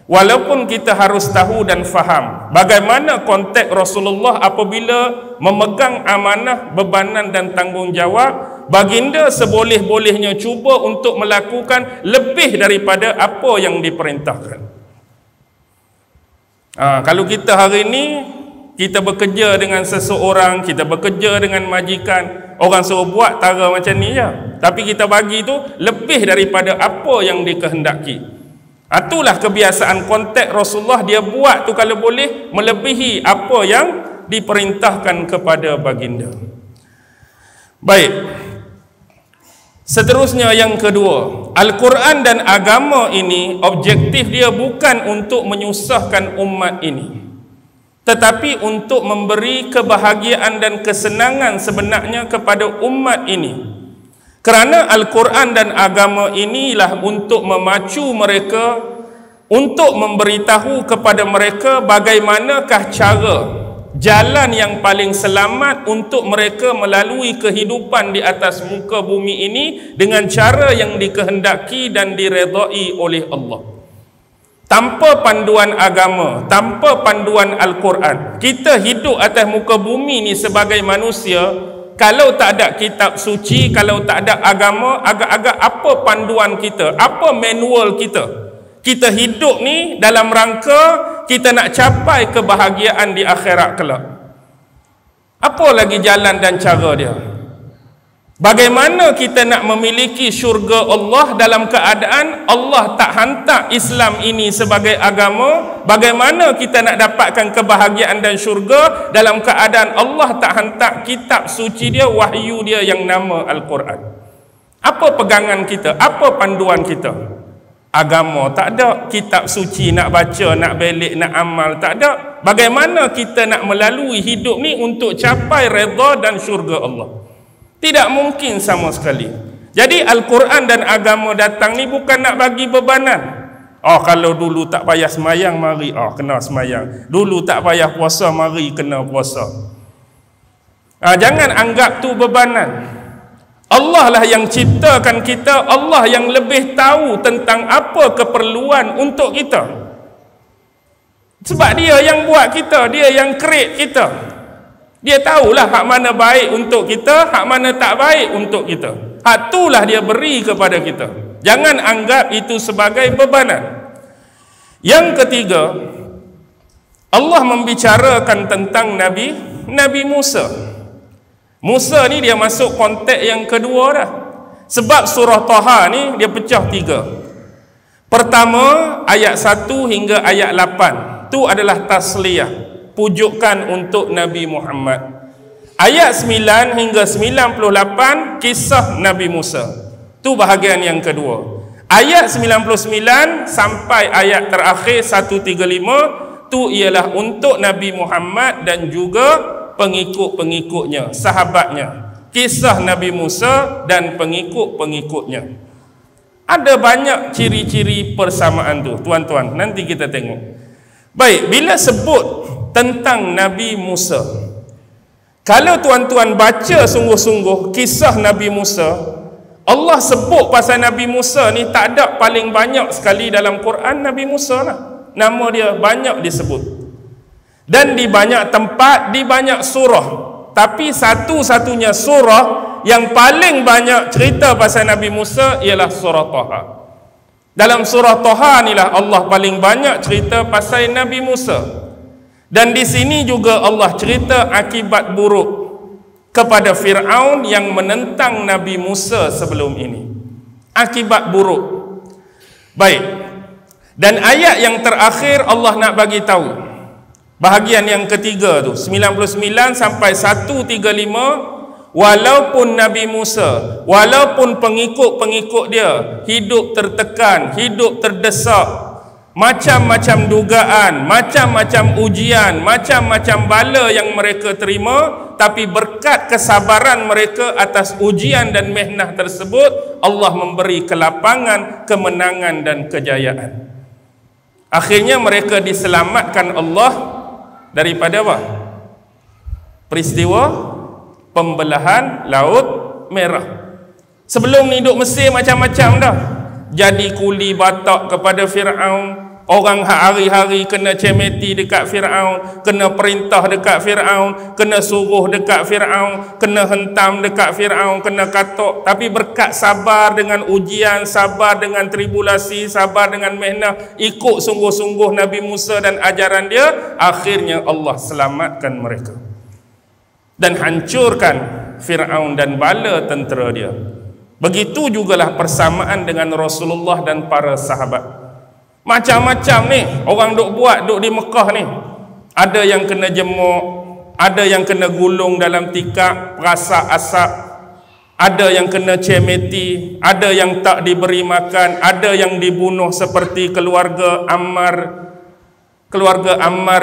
Walaupun kita harus tahu dan faham bagaimana konteks Rasulullah apabila memegang amanah, bebanan dan tanggungjawab, baginda seboleh-bolehnya cuba untuk melakukan lebih daripada apa yang diperintahkan. Kalau kita hari ini kita bekerja dengan seseorang, kita bekerja dengan majikan, orang suruh buat tara macam ni je, tapi kita bagi tu lebih daripada apa yang dikehendaki. Itulah kebiasaan konteks Rasulullah, dia buat tu kalau boleh melebihi apa yang diperintahkan kepada baginda. Baik, seterusnya yang kedua, Al-Quran dan agama ini objektif dia bukan untuk menyusahkan umat ini, tetapi untuk memberi kebahagiaan dan kesenangan sebenarnya kepada umat ini. Kerana Al-Quran dan agama inilah untuk memacu mereka, untuk memberitahu kepada mereka bagaimanakah cara, jalan yang paling selamat untuk mereka melalui kehidupan di atas muka bumi ini dengan cara yang dikehendaki dan diredai oleh Allah. Tanpa panduan agama, tanpa panduan Al-Quran, kita hidup atas muka bumi ni sebagai manusia kalau tak ada kitab suci, kalau tak ada agama, agak-agak apa panduan kita, apa manual kita? Kita hidup ni dalam rangka kita nak capai kebahagiaan di akhirat kelak. Apa lagi jalan dan cara dia? Bagaimana kita nak memiliki syurga Allah dalam keadaan Allah tak hantar Islam ini sebagai agama? Bagaimana kita nak dapatkan kebahagiaan dan syurga dalam keadaan Allah tak hantar kitab suci dia, wahyu dia yang nama Al-Quran? Apa pegangan kita? Apa panduan kita? Agama tak ada, kitab suci nak baca, nak belik, nak amal tak ada. Bagaimana kita nak melalui hidup ni untuk capai redha dan syurga Allah? Tidak mungkin sama sekali. Jadi Al-Quran dan agama datang ni bukan nak bagi bebanan. Oh, kalau dulu tak payah semayang, mari kena semayang. Dulu tak payah puasa, mari kena puasa. Jangan anggap tu bebanan. Allah lah yang ciptakan kita, Allah yang lebih tahu tentang apa keperluan untuk kita. Sebab dia yang buat kita, dia yang create kita. Dia tahulah hak mana baik untuk kita, hak mana tak baik untuk kita. Hak itulah dia beri kepada kita. Jangan anggap itu sebagai bebanan. Yang ketiga, Allah membicarakan tentang Nabi Musa. Musa ni dia masuk konteks yang kedua dah. Sebab surah Taha ni dia pecah 3. Pertama, ayat 1 hingga ayat 8. Itu adalah tasliyah, pujukan untuk Nabi Muhammad. Ayat 9 hingga 98, kisah Nabi Musa. Itu bahagian yang kedua. Ayat 99 sampai ayat terakhir 135, itu ialah untuk Nabi Muhammad dan juga pengikut-pengikutnya, sahabatnya. Kisah Nabi Musa dan pengikut-pengikutnya. Ada banyak ciri-ciri persamaan tu, tuan-tuan. Nanti kita tengok. Baik, bila sebut tentang Nabi Musa, kalau tuan-tuan baca sungguh-sungguh kisah Nabi Musa, Allah sebut pasal Nabi Musa ni tak ada paling banyak sekali dalam Quran. Nabi Musa lah, nama dia banyak disebut. Dan di banyak tempat, di banyak surah. Tapi satu-satunya surah yang paling banyak cerita pasal Nabi Musa ialah surah Taha. Dalam surah Taha inilah Allah paling banyak cerita pasal Nabi Musa. Dan di sini juga Allah cerita akibat buruk kepada Fir'aun yang menentang Nabi Musa sebelum ini. Akibat buruk. Baik. Dan ayat yang terakhir Allah nak bagi tahu. Bahagian yang ketiga tu 99 sampai 135, walaupun Nabi Musa, walaupun pengikut-pengikut dia hidup tertekan, hidup terdesak, macam-macam dugaan, macam-macam ujian, macam-macam bala yang mereka terima, tapi berkat kesabaran mereka atas ujian dan mihnah tersebut, Allah memberi kelapangan, kemenangan dan kejayaan. Akhirnya mereka diselamatkan Allah daripada apa? Peristiwa pembelahan Laut Merah. Sebelum ni duduk Mesir macam-macam dah. Jadi kuli batak kepada Fir'aun. Orang hari-hari kena cemeti dekat Fir'aun, kena perintah dekat Fir'aun, kena suruh dekat Fir'aun, kena hentam dekat Fir'aun, kena katok. Tapi berkat sabar dengan ujian, sabar dengan tribulasi, sabar dengan mihnah, ikut sungguh-sungguh Nabi Musa dan ajaran dia, akhirnya Allah selamatkan mereka dan hancurkan Fir'aun dan bala tentera dia. Begitu jugalah persamaan dengan Rasulullah dan para sahabat. Macam-macam ni orang duk buat, duk di Mekah ni. Ada yang kena jemuk, ada yang kena gulung dalam tikar, perasak asap, ada yang kena cemeti, ada yang tak diberi makan, ada yang dibunuh seperti keluarga Ammar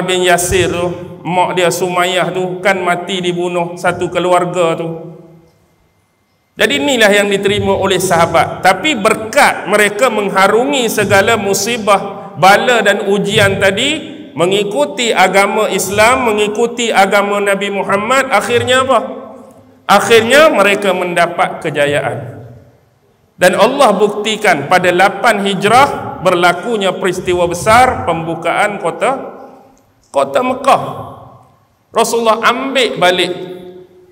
bin Yasir tu. Mak dia Sumayyah tu kan mati dibunuh satu keluarga tu. Jadi inilah yang diterima oleh sahabat. Tapi berkat mereka mengharungi segala musibah, bala dan ujian tadi, mengikuti agama Islam, mengikuti agama Nabi Muhammad, akhirnya apa? Akhirnya mereka mendapat kejayaan. Dan Allah buktikan pada 8 Hijrah berlakunya peristiwa besar pembukaan kota Mekah. Rasulullah ambil balik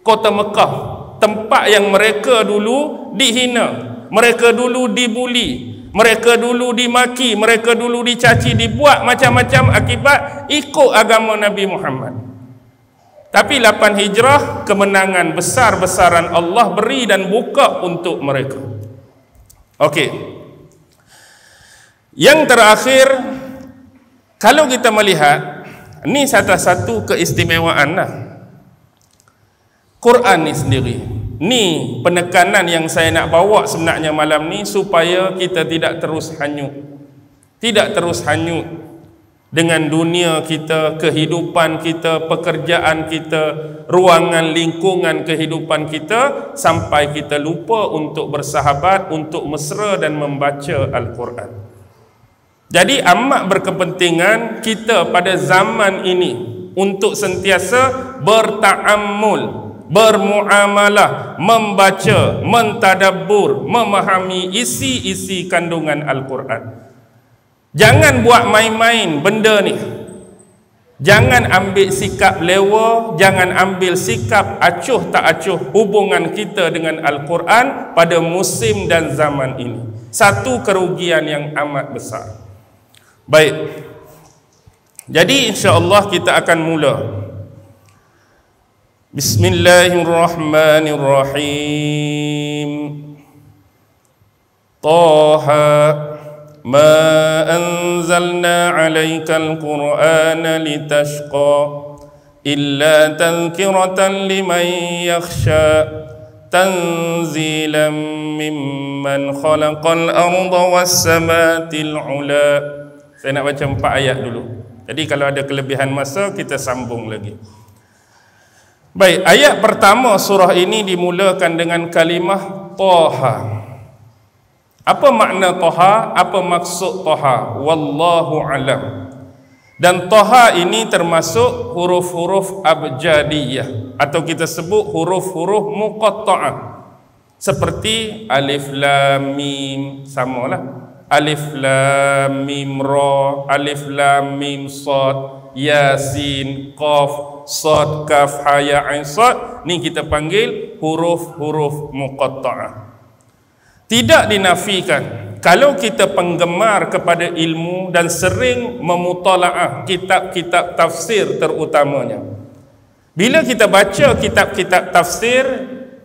kota Mekah, tempat yang mereka dulu dihina, mereka dulu dibuli, mereka dulu dimaki, mereka dulu dicaci, dibuat macam-macam akibat ikut agama Nabi Muhammad. Tapi 8 Hijrah, kemenangan besar-besaran Allah beri dan buka untuk mereka. Okey. Yang terakhir, kalau kita melihat, ini salah satu keistimewaan lah Quran ni sendiri. Ni penekanan yang saya nak bawa sebenarnya malam ni, supaya kita tidak terus hanyut. Tidak terus hanyut dengan dunia kita, kehidupan kita, pekerjaan kita, ruangan lingkungan kehidupan kita, sampai kita lupa untuk bersahabat, untuk mesra dan membaca Al-Quran. Jadi amat berkepentingan kita pada zaman ini untuk sentiasa berta'ammul, bermuamalah, membaca, mentadabbur, memahami isi-isi kandungan Al-Quran. Jangan buat main-main benda ni. Jangan ambil sikap lewa, jangan ambil sikap acuh tak acuh hubungan kita dengan Al-Quran pada musim dan zaman ini. Satu kerugian yang amat besar. Baik. Jadi insya-Allah kita akan mula. Bismillahirrahmanirrahim. Taha ma anzalna 'alaikal Qur'ana litashqa illa tadhkiratan liman yakhsha tanzilan mimman khalaqal arda was samatil 'ula. Saya nak baca 4 ayat dulu. Jadi kalau ada kelebihan masa kita sambung lagi. Baik, ayat pertama surah ini dimulakan dengan kalimah Taha. Apa makna Taha? Apa maksud Taha? Wallahu alam. Dan Taha ini termasuk huruf-huruf abjadiyah, atau kita sebut huruf-huruf muqatta'ah. Seperti alif lam mim, samalah. Alif lam mim ra, alif lam mim sad, yasin, qaf, sad, kaf, ha, ya, ain, sad. Ni kita panggil huruf-huruf muqatta'ah. Tidak dinafikan kalau kita penggemar kepada ilmu dan sering memutalaah kitab-kitab tafsir terutamanya. Bila kita baca kitab-kitab tafsir,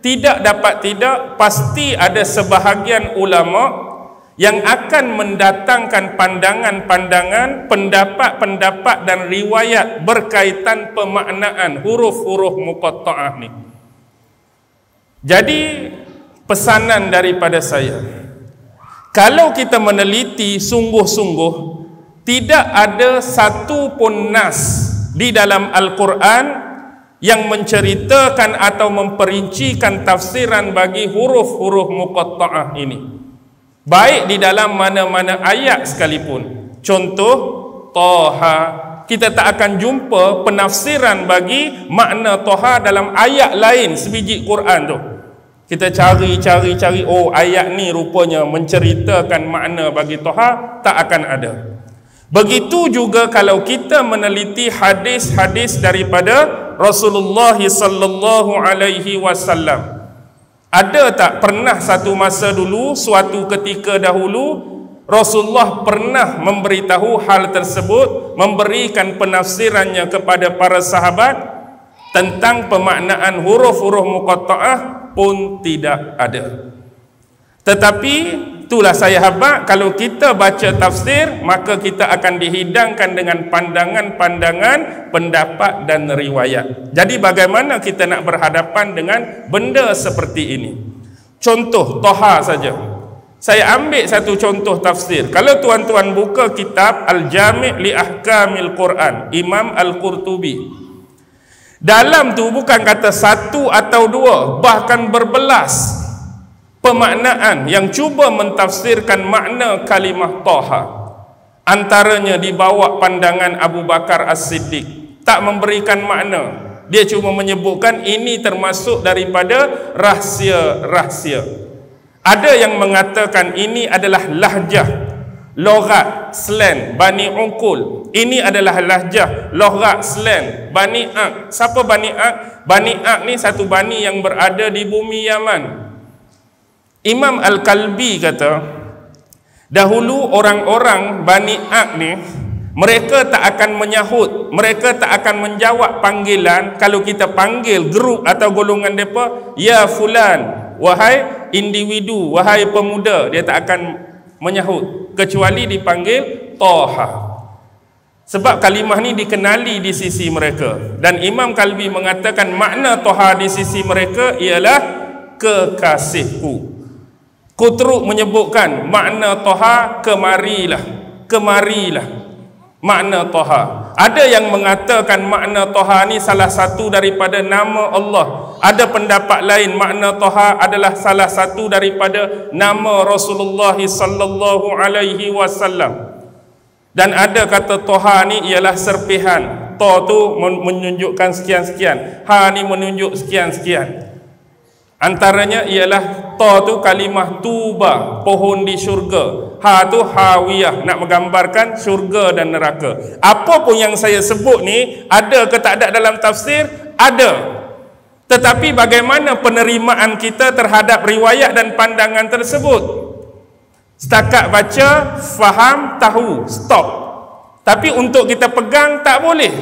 tidak dapat tidak pasti ada sebahagian ulama yang akan mendatangkan pandangan-pandangan, pendapat-pendapat dan riwayat berkaitan pemaknaan huruf-huruf muqatta'ah ni. Jadi pesanan daripada saya, kalau kita meneliti sungguh-sungguh, tidak ada satu pun nas di dalam Al-Quran yang menceritakan atau memperincikan tafsiran bagi huruf-huruf muqatta'ah ini, baik di dalam mana-mana ayat sekalipun. Contoh Taha, kita tak akan jumpa penafsiran bagi makna Taha dalam ayat lain sebiji Quran tu. Kita cari, oh ayat ni rupanya menceritakan makna bagi Taha, tak akan ada. Begitu juga kalau kita meneliti hadis-hadis daripada Rasulullah sallallahu alaihi wasallam. Ada tak pernah satu masa dulu, suatu ketika dahulu, Rasulullah pernah memberitahu hal tersebut, memberikan penafsirannya kepada para sahabat tentang pemaknaan huruf-huruf muqatta'ah? Pun tidak ada. Tetapi itulah saya harap kalau kita baca tafsir, maka kita akan dihidangkan dengan pandangan-pandangan, pendapat dan riwayat. Jadi bagaimana kita nak berhadapan dengan benda seperti ini? Contoh Taha saja. Saya ambil satu contoh tafsir. Kalau tuan-tuan buka kitab Al-Jami' li Ahkamil Quran, Imam Al-Qurtubi, dalam tu bukan kata satu atau dua, bahkan berbelas pemaknaan yang cuba mentafsirkan makna kalimah Taha. Antaranya dibawa pandangan Abu Bakar As-Siddiq, tak memberikan makna. Dia cuma menyebutkan ini termasuk daripada rahsia-rahsia. Ada yang mengatakan ini adalah lahjah, logat, slang Bani Uqul. Ini adalah lahjah, logat, slang Bani Ak. Siapa Bani Ak? Bani Ak ni satu bani yang berada di bumi Yaman. Imam Al-Kalbi kata, dahulu orang-orang Bani Ak ni, mereka tak akan menyahut, mereka tak akan menjawab panggilan. Kalau kita panggil grup atau golongan mereka, ya fulan, wahai individu, wahai pemuda, dia tak akan menyahut, kecuali dipanggil Toha. Sebab kalimah ni dikenali di sisi mereka. Dan Imam Kalbi mengatakan makna Toha di sisi mereka ialah kekasihku. Kutruk menyebutkan makna Toha kemarilah, kemarilah. Makna Toha. Ada yang mengatakan makna Toha ni salah satu daripada nama Allah. Ada pendapat lain makna Toha adalah salah satu daripada nama Rasulullah sallallahu alaihi wasallam. Dan ada kata Toha ni ialah serpihan. To tu menunjukkan sekian-sekian, Ha ni menunjuk sekian-sekian. Antaranya ialah To tu kalimah tuba, pohon di syurga. Ha tu hawiyah, nak menggambarkan syurga dan neraka. Apa pun yang saya sebut ni, ada ke tak ada dalam tafsir? Ada. Tetapi bagaimana penerimaan kita terhadap riwayat dan pandangan tersebut? Setakat baca, faham, tahu, stop. Tapi untuk kita pegang tak boleh.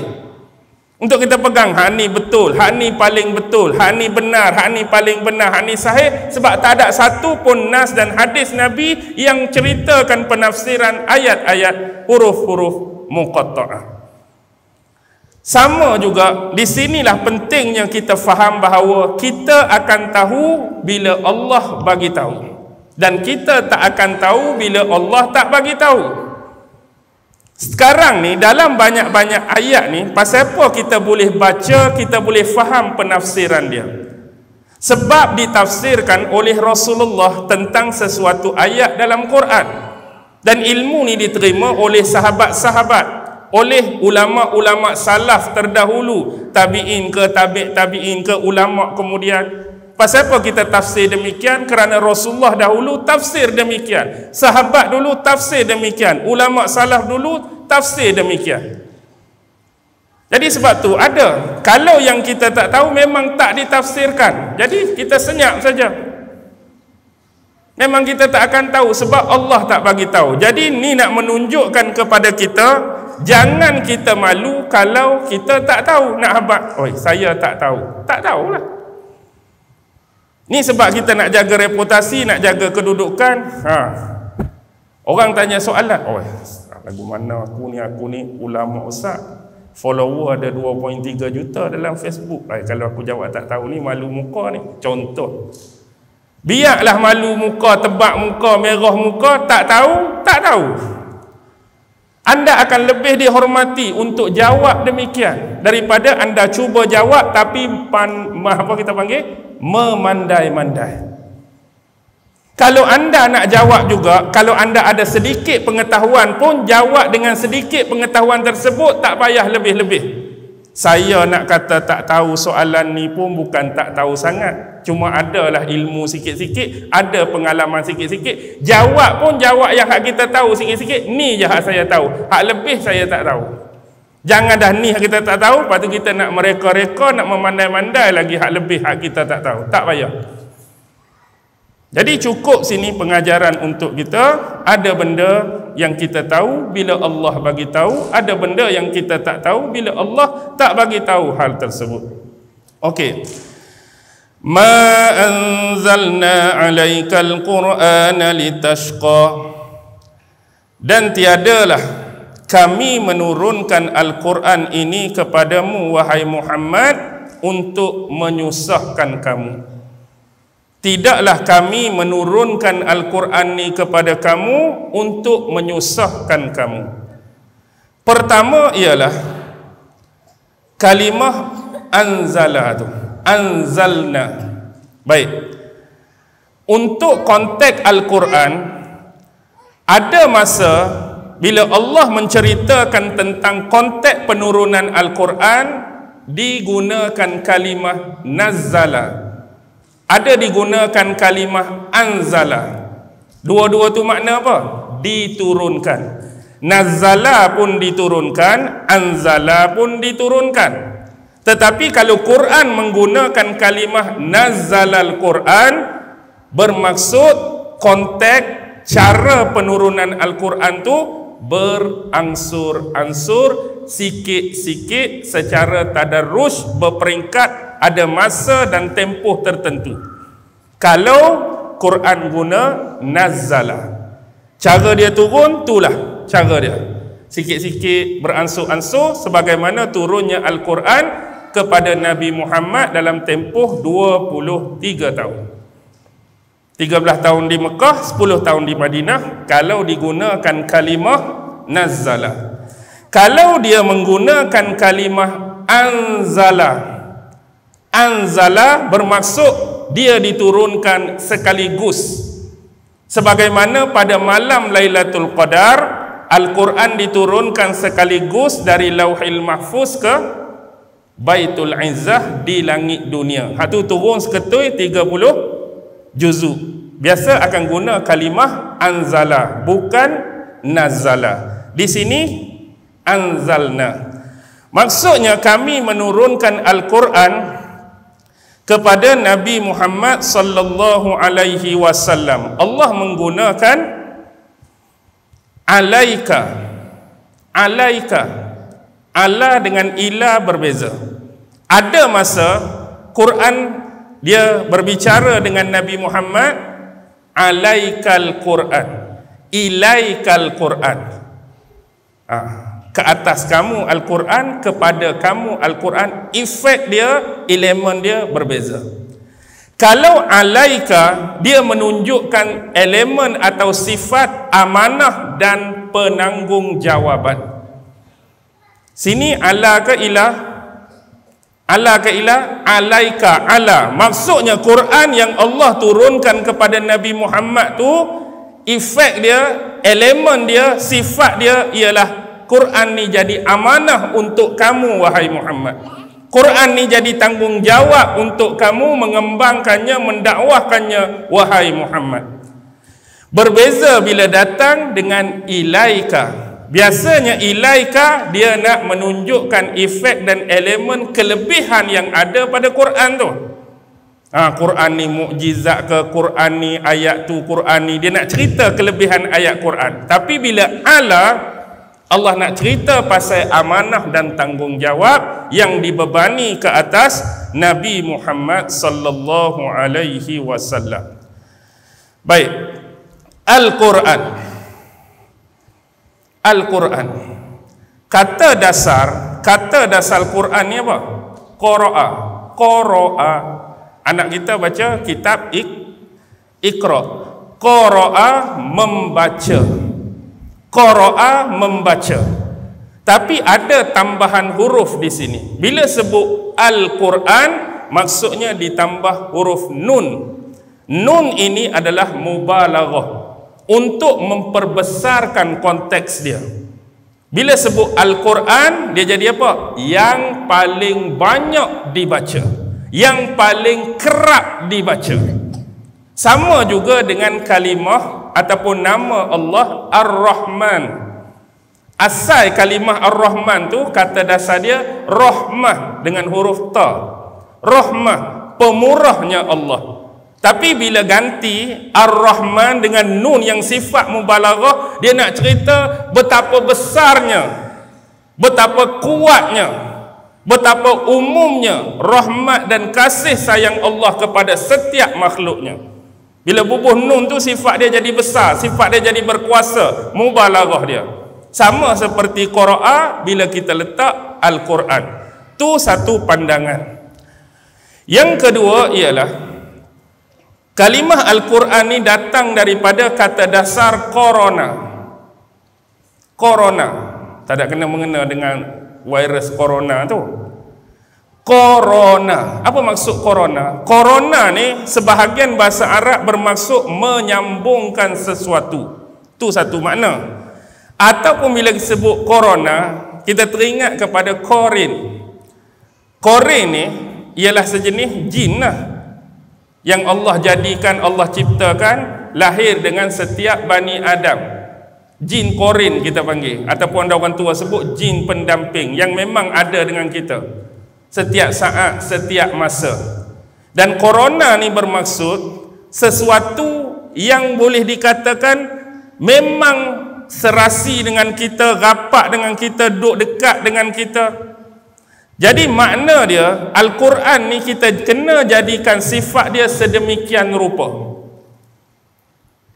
Untuk kita pegang, hak ni betul, hak ni paling betul, hak ni benar, hak ni paling benar, hak ni sahih. Sebab tak ada satu pun nas dan hadis Nabi yang ceritakan penafsiran ayat-ayat huruf-huruf muqatta'ah. Sama juga, di sinilah pentingnya kita faham bahawa kita akan tahu bila Allah bagi tahu. Dan kita tak akan tahu bila Allah tak bagi tahu. Sekarang ni dalam banyak-banyak ayat ni, pasal apa kita boleh baca, kita boleh faham penafsiran dia? Sebab ditafsirkan oleh Rasulullah tentang sesuatu ayat dalam Quran. Dan ilmu ni diterima oleh sahabat-sahabat, oleh ulama-ulama salaf terdahulu, tabi'in ke, tabi'in ke, ulama kemudian. Pasal apa kita tafsir demikian? Kerana Rasulullah dahulu tafsir demikian, sahabat dulu tafsir demikian, ulama salaf dulu tafsir demikian. Jadi sebab tu ada, kalau yang kita tak tahu memang tak ditafsirkan. Jadi kita senyap saja. Memang kita tak akan tahu sebab Allah tak bagi tahu. Jadi ni nak menunjukkan kepada kita, jangan kita malu kalau kita tak tahu. Nak habaq, oi saya tak tahu. Tak tahulah. Ni sebab kita nak jaga reputasi, nak jaga kedudukan. Orang tanya soalan, oi lagu mana aku ni ulama ustaz, follower ada 2.3 juta dalam Facebook. Kalau aku jawab tak tahu ni malu muka ni. Contoh, biarlah malu muka, tebak muka, merah muka, tak tahu, tak tahu. Anda akan lebih dihormati untuk jawab demikian daripada anda cuba jawab tapi apa kita panggil, memandai-mandai. Kalau anda nak jawab juga, kalau anda ada sedikit pengetahuan pun, jawab dengan sedikit pengetahuan tersebut, tak payah lebih-lebih. Saya nak kata tak tahu soalan ni pun bukan tak tahu sangat, cuma adalah ilmu sikit-sikit, ada pengalaman sikit-sikit. Jawab pun jawab yang hak kita tahu sikit-sikit. Ni je hak saya tahu, hak lebih saya tak tahu. Jangan dah ni hak kita tak tahu, lepas tu kita nak mereka-reka, nak memandai-mandai lagi hak lebih hak kita tak tahu. Tak payah. Jadi cukup sini pengajaran untuk kita. Ada benda yang kita tahu bila Allah bagi tahu, ada benda yang kita tak tahu bila Allah tak bagi tahu hal tersebut. Okey. Ma anzalna 'alaikal qur'ana litashqa. Dan tiadalah kami menurunkan Al-Quran ini kepadamu wahai Muhammad untuk menyusahkan kamu. Tidaklah kami menurunkan Al-Quran ini kepada kamu untuk menyusahkan kamu. Pertama ialah kalimah anzala tu, anzalna. Baik. Untuk konteks Al-Quran, ada masa bila Allah menceritakan tentang konteks penurunan Al-Quran, digunakan kalimah nazzala. Ada digunakan kalimah anzala. Dua-dua tu makna apa? Diturunkan. Nazzala pun diturunkan, anzala pun diturunkan. Tetapi kalau Quran menggunakan kalimah nazzalal Quran, bermaksud konteks cara penurunan Al-Quran tu berangsur-angsur, sikit-sikit, secara tadarruj, berperingkat, ada masa dan tempoh tertentu. Kalau Quran guna nazzala, cara dia turun, itulah cara dia. Sikit-sikit, beransur-ansur, sebagaimana turunnya Al-Quran kepada Nabi Muhammad dalam tempoh 23 tahun. 13 tahun di Mekah, 10 tahun di Madinah, kalau digunakan kalimah nazzala. Kalau dia menggunakan kalimah anzala, anzala bermaksud dia diturunkan sekaligus. Sebagaimana pada malam Lailatul Qadar, Al-Quran diturunkan sekaligus dari Lauhil Mahfuz ke Baitul Izzah di langit dunia. Hak tu turun seketui 30 juzuk. Biasa akan guna kalimah anzala, bukan nazala. Di sini anzalna. Maksudnya kami menurunkan Al-Quran kepada Nabi Muhammad sallallahu alaihi wasallam. Allah menggunakan alaika. Alaika. Ala dengan ila berbeza. Ada masa Quran dia berbicara dengan Nabi Muhammad, alaikal Quran, ilaikal Quran. Ke atas kamu Al-Quran, kepada kamu Al-Quran. Efek dia, elemen dia berbeza. Kalau alaika, dia menunjukkan elemen atau sifat amanah dan penanggungjawaban. Sini ala ke ilah? Ala ke ilah? Alaika, ala. Maksudnya Quran yang Allah turunkan kepada Nabi Muhammad tu, efek dia, elemen dia, sifat dia ialah Quran ni jadi amanah untuk kamu wahai Muhammad. Quran ni jadi tanggungjawab untuk kamu mengembangkannya, mendakwahkannya wahai Muhammad. Berbeza bila datang dengan ilaika. Biasanya ilaika dia nak menunjukkan efek dan elemen kelebihan yang ada pada Quran tu. Quran ni mukjizat ke, Quran ni ayat tu, Quran ni dia nak cerita kelebihan ayat Quran. Tapi bila ala, Allah nak cerita pasal amanah dan tanggungjawab yang dibebani ke atas Nabi Muhammad sallallahu alaihi wasallam. Baik. Al-Quran. Al-Quran. Kata dasar Quran ni apa? Qara'a. Qara'a. Anak kita baca kitab Iqra. Qara'a membaca. Qara'a membaca. Tapi ada tambahan huruf di sini. Bila sebut Al-Quran, maksudnya ditambah huruf nun. Nun ini adalah mubalaghah, untuk memperbesarkan konteks dia. Bila sebut Al-Quran, dia jadi apa? Yang paling banyak dibaca, yang paling kerap dibaca. Sama juga dengan kalimah ataupun nama Allah Ar-Rahman. Asal kalimah Ar-Rahman tu, kata dasar dia rahmah dengan huruf ta. Rahmah, pemurahnya Allah. Tapi bila ganti Ar-Rahman dengan nun yang sifat mubalaghah, dia nak cerita betapa besarnya, betapa kuatnya, betapa umumnya rahmat dan kasih sayang Allah kepada setiap makhluknya. Bila bubuh nun tu, sifat dia jadi besar, sifat dia jadi berkuasa, mubalaghah dia. Sama seperti qara'a bila kita letak Al-Quran. Tu satu pandangan. Yang kedua ialah kalimah Al-Quran ni datang daripada kata dasar korona. Korona. Tak ada kena-mengena dengan virus corona tu. Korona. Apa maksud korona? Korona ni sebahagian bahasa Arab bermaksud menyambungkan sesuatu. Tu satu makna. Ataupun bila disebut korona, kita teringat kepada korin. Korin ni ialah sejenis jin lah, yang Allah jadikan, Allah ciptakan lahir dengan setiap Bani Adam. Jin korin kita panggil, ataupun ada orang tua sebut jin pendamping, yang memang ada dengan kita setiap saat, setiap masa. Dan corona ni bermaksud sesuatu yang boleh dikatakan memang serasi dengan kita, rapat dengan kita, duduk dekat dengan kita. Jadi makna dia, Al-Quran ni kita kena jadikan sifat dia sedemikian rupa.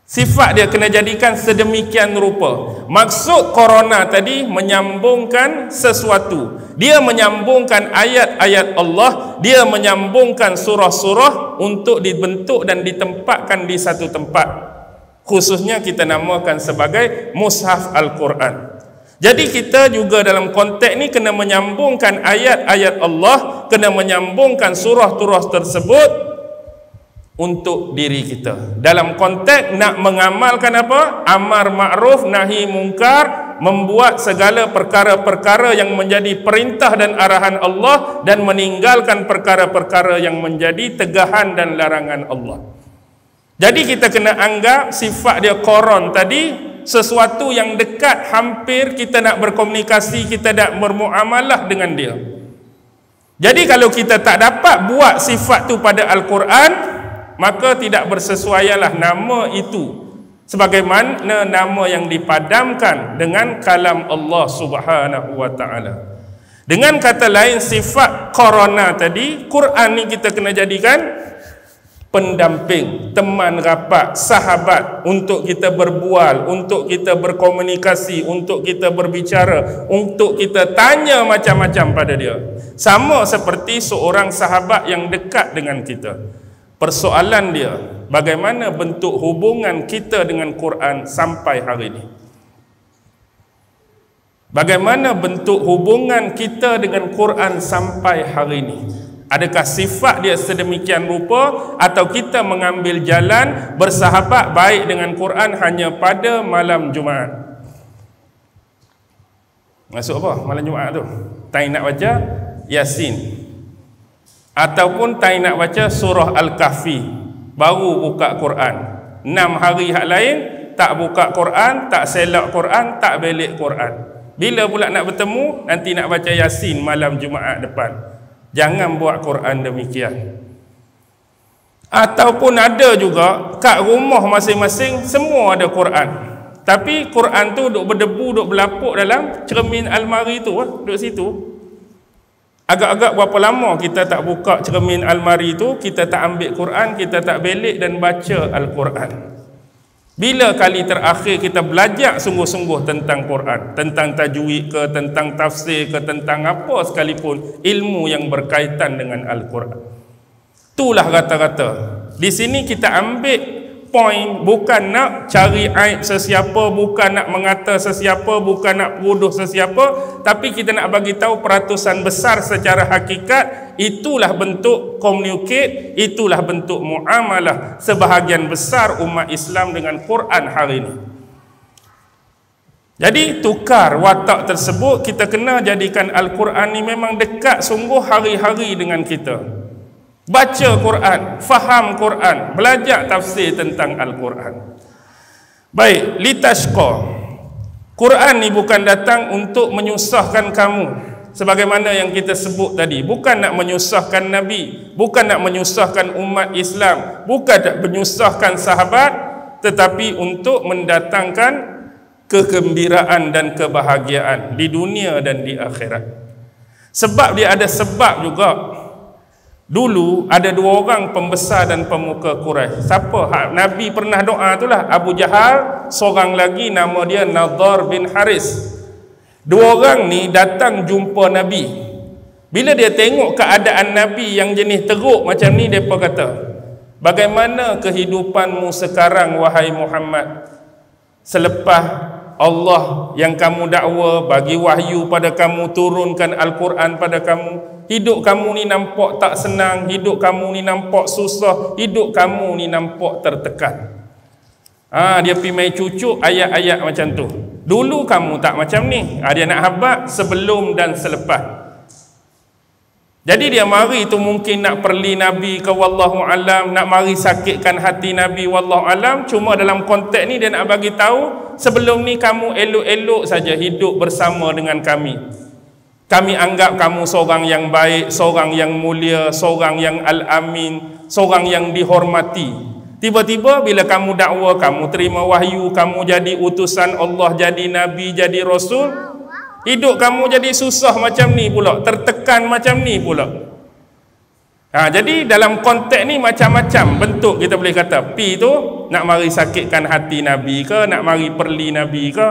Sifat dia kena jadikan sedemikian rupa. Maksud corona tadi menyambungkan sesuatu. Dia menyambungkan ayat-ayat Allah, dia menyambungkan surah-surah untuk dibentuk dan ditempatkan di satu tempat. Khususnya kita namakan sebagai Mushaf Al-Quran. Jadi kita juga dalam konteks ni kena menyambungkan ayat-ayat Allah, kena menyambungkan surah-surah tersebut untuk diri kita. Dalam konteks nak mengamalkan apa? Amar ma'ruf nahi mungkar, membuat segala perkara-perkara yang menjadi perintah dan arahan Allah, dan meninggalkan perkara-perkara yang menjadi tegahan dan larangan Allah. Jadi kita kena anggap sifat dia koron tadi sesuatu yang dekat, hampir kita nak berkomunikasi, kita nak bermuamalah dengan dia. Jadi kalau kita tak dapat buat sifat tu pada Al-Quran, maka tidak bersesuaianlah nama itu sebagaimana nama yang dipadamkan dengan kalam Allah Subhanahu wa taala. Dengan kata lain, sifat corona tadi, Quran ni kita kena jadikan pendamping, teman rapat, sahabat untuk kita berbual, untuk kita berkomunikasi, untuk kita berbicara, untuk kita tanya macam-macam pada dia. Sama seperti seorang sahabat yang dekat dengan kita. Persoalan dia, bagaimana bentuk hubungan kita dengan Quran sampai hari ini? Bagaimana bentuk hubungan kita dengan Quran sampai hari ini? Adakah sifat dia sedemikian rupa, atau kita mengambil jalan bersahabat baik dengan Quran hanya pada malam Jumaat? Masuk apa malam Jumaat tu? Tak nak baca Yasin, ataupun tak nak baca surah Al-Kahfi, baru buka Quran. 6 hari hak lain tak buka Quran, tak selak Quran, tak belik Quran. Bila pula nak bertemu, nanti nak baca Yasin malam Jumaat depan. Jangan buat Quran demikian. Ataupun ada juga kat rumah masing-masing semua ada Quran, tapi Quran tu duk berdebu, duk berlapuk dalam cermin almari tu, duk situ. Agak-agak berapa lama kita tak buka cermin almari tu, kita tak ambil Quran, kita tak belik dan baca Al-Quran. Bila kali terakhir kita belajar sungguh-sungguh tentang Quran, tentang tajwid ke, tentang tafsir ke, tentang apa sekalipun ilmu yang berkaitan dengan Al-Quran? Itulah rata-rata. Di sini kita ambil poin, bukan nak cari aib sesiapa, bukan nak mengata sesiapa, bukan nak bodoh sesiapa, tapi kita nak bagi tahu peratusan besar secara hakikat. Itulah bentuk communicate, itulah bentuk muamalah sebahagian besar umat Islam dengan Quran hari ini. Jadi tukar watak tersebut, kita kena jadikan Al-Quran ni memang dekat sungguh hari-hari dengan kita. Baca Quran, faham Quran, belajar tafsir tentang Al-Quran. Baik, litashqa. Quran ni bukan datang untuk menyusahkan kamu, sebagaimana yang kita sebut tadi. Bukan nak menyusahkan Nabi, bukan nak menyusahkan umat Islam, bukan nak menyusahkan sahabat, tetapi untuk mendatangkan kegembiraan dan kebahagiaan di dunia dan di akhirat. Sebab dia ada sebab juga. Dulu ada 2 orang pembesar dan pemuka Quraisy. Siapa? Nabi pernah doa itulah. Abu Jahal, seorang lagi nama dia Nadhar bin Haris. 2 orang ni datang jumpa Nabi. Bila dia tengok keadaan Nabi yang jenis teruk macam ni, mereka kata, bagaimana kehidupanmu sekarang wahai Muhammad, selepas Allah yang kamu dakwa bagi wahyu pada kamu, turunkan Al-Quran pada kamu? Hidup kamu ni nampak tak senang, hidup kamu ni nampak susah, hidup kamu ni nampak tertekan. Dia pergi main cucuk ayat-ayat macam tu. Dulu kamu tak macam ni. Dia nak habaq sebelum dan selepas. Jadi dia mari tu mungkin nak perli Nabi ke, wallahu alam, nak mari sakitkan hati Nabi, wallahu alam. Cuma dalam konteks ni dia nak bagi tahu Sebelum ni kamu elok-elok saja hidup bersama dengan kami. Kami anggap kamu seorang yang baik, seorang yang mulia, seorang yang al-amin, seorang yang dihormati. Tiba-tiba bila kamu dakwa, kamu terima wahyu, kamu jadi utusan Allah, jadi nabi, jadi rasul, hidup kamu jadi susah macam ni pula, tertekan macam ni pula. Jadi dalam konteks ni macam-macam bentuk kita boleh kata. Pi tu nak mari sakitkan hati Nabi ke, nak mari perli Nabi ke.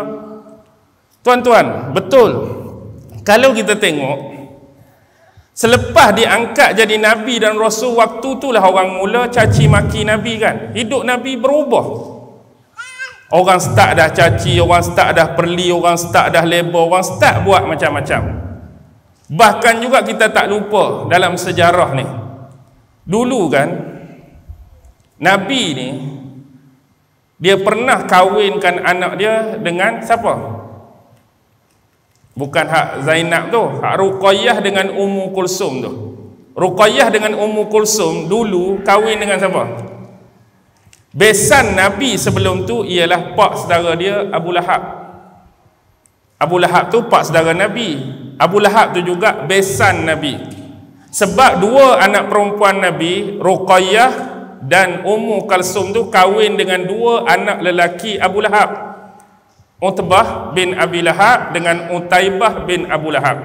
Tuan-tuan, betul. Kalau kita tengok, selepas diangkat jadi Nabi dan Rasul, waktu itulah orang mula caci maki Nabi kan. Hidup Nabi berubah. Orang start dah caci, orang start dah perli, orang start dah label, orang start buat macam-macam. Bahkan juga kita tak lupa dalam sejarah ni, dulu kan Nabi ni dia pernah kahwinkan anak dia dengan siapa? Bukan hak Zainab tu, hak Ruqayyah dengan Ummu Kulsum tu. Ruqayyah dengan Ummu Kulsum dulu kahwin dengan siapa? Besan Nabi sebelum tu ialah pak saudara dia Abu Lahab. Abu Lahab tu pak saudara Nabi. Abu Lahab tu juga besan Nabi. Sebab dua anak perempuan Nabi, Ruqayyah dan Ummu Kulsum tu kahwin dengan dua anak lelaki Abu Lahab. Utbah bin Abi Lahab dengan Utaibah bin Abu Lahab.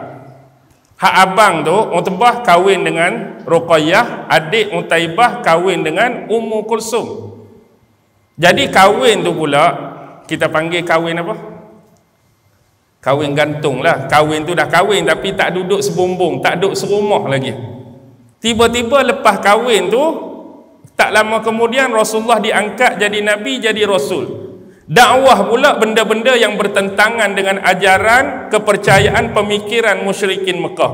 Hak abang tu Utbah kahwin dengan Ruqayyah, adik Utaibah kahwin dengan Ummu Kulsum. Jadi kahwin tu pula kita panggil kahwin apa? Kahwin gantung lah. Kahwin tu dah kahwin tapi tak duduk sebumbung, tak duduk serumah lagi. Tiba-tiba lepas kahwin tu, tak lama kemudian Rasulullah diangkat jadi Nabi, jadi Rasul. Dakwah pula benda-benda yang bertentangan dengan ajaran, kepercayaan, pemikiran musyrikin Mekah.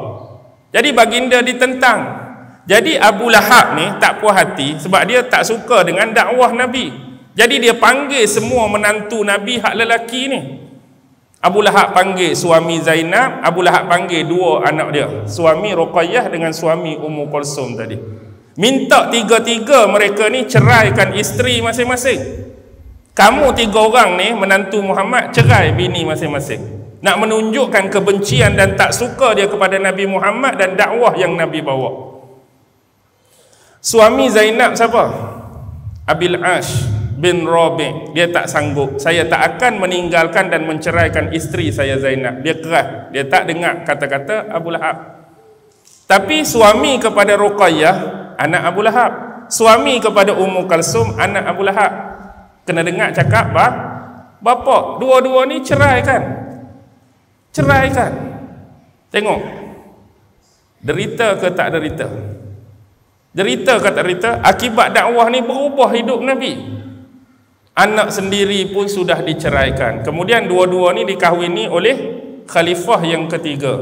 Jadi baginda ditentang. Jadi Abu Lahab ni tak puas hati sebab dia tak suka dengan dakwah Nabi. Jadi dia panggil semua menantu Nabi hak lelaki ni. Abu Lahab panggil suami Zainab, Abu Lahab panggil dua anak dia, suami Ruqayyah dengan suami Ummu Kulsum tadi. Minta tiga-tiga mereka ni ceraikan isteri masing-masing. Kamu tiga orang ni menantu Muhammad, cerai bini masing-masing. Nak menunjukkan kebencian dan tak suka dia kepada Nabi Muhammad dan dakwah yang Nabi bawa. Suami Zainab siapa? Abil Ash bin Rabi'. Dia tak sanggup. Saya tak akan meninggalkan dan menceraikan isteri saya Zainab. Dia keras. Dia tak dengar kata-kata Abu Lahab. Tapi suami kepada Ruqayyah, anak Abu Lahab. Suami kepada Ummu Kulsum, anak Abu Lahab. Kena dengar cakap bapa, dua-dua ni ceraikan. Ceraikan. Tengok. Derita ke tak derita? Derita ke tak derita? Akibat dakwah ni berubah hidup Nabi. Anak sendiri pun sudah diceraikan. Kemudian dua-dua ni dikahwini oleh khalifah yang ketiga.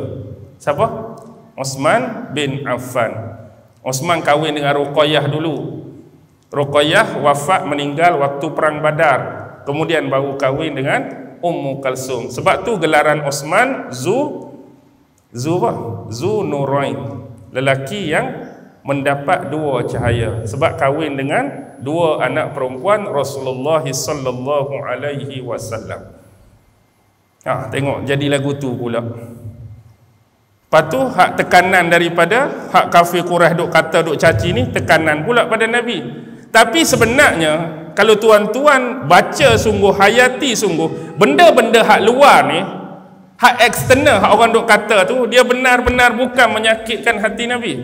Siapa? Uthman bin Affan. Uthman kahwin dengan Ruqayyah dulu. Ruqayyah wafat meninggal waktu perang Badar. Kemudian baru kahwin dengan Ummu Kulsum. Sebab tu gelaran Uthman Zu Nurain, lelaki yang mendapat dua cahaya. Sebab kahwin dengan dua anak perempuan Rasulullah sallallahu alaihi wasallam. Tengok jadi lagu tu pula. Lepas tu hak tekanan daripada hak kafir Quraisy duk kata duk caci ni, tekanan pula pada Nabi. Tapi sebenarnya kalau tuan-tuan baca sungguh, hayati sungguh, benda-benda hak luar ni, hak eksternal hak orang duk kata tu, dia benar-benar bukan menyakitkan hati Nabi.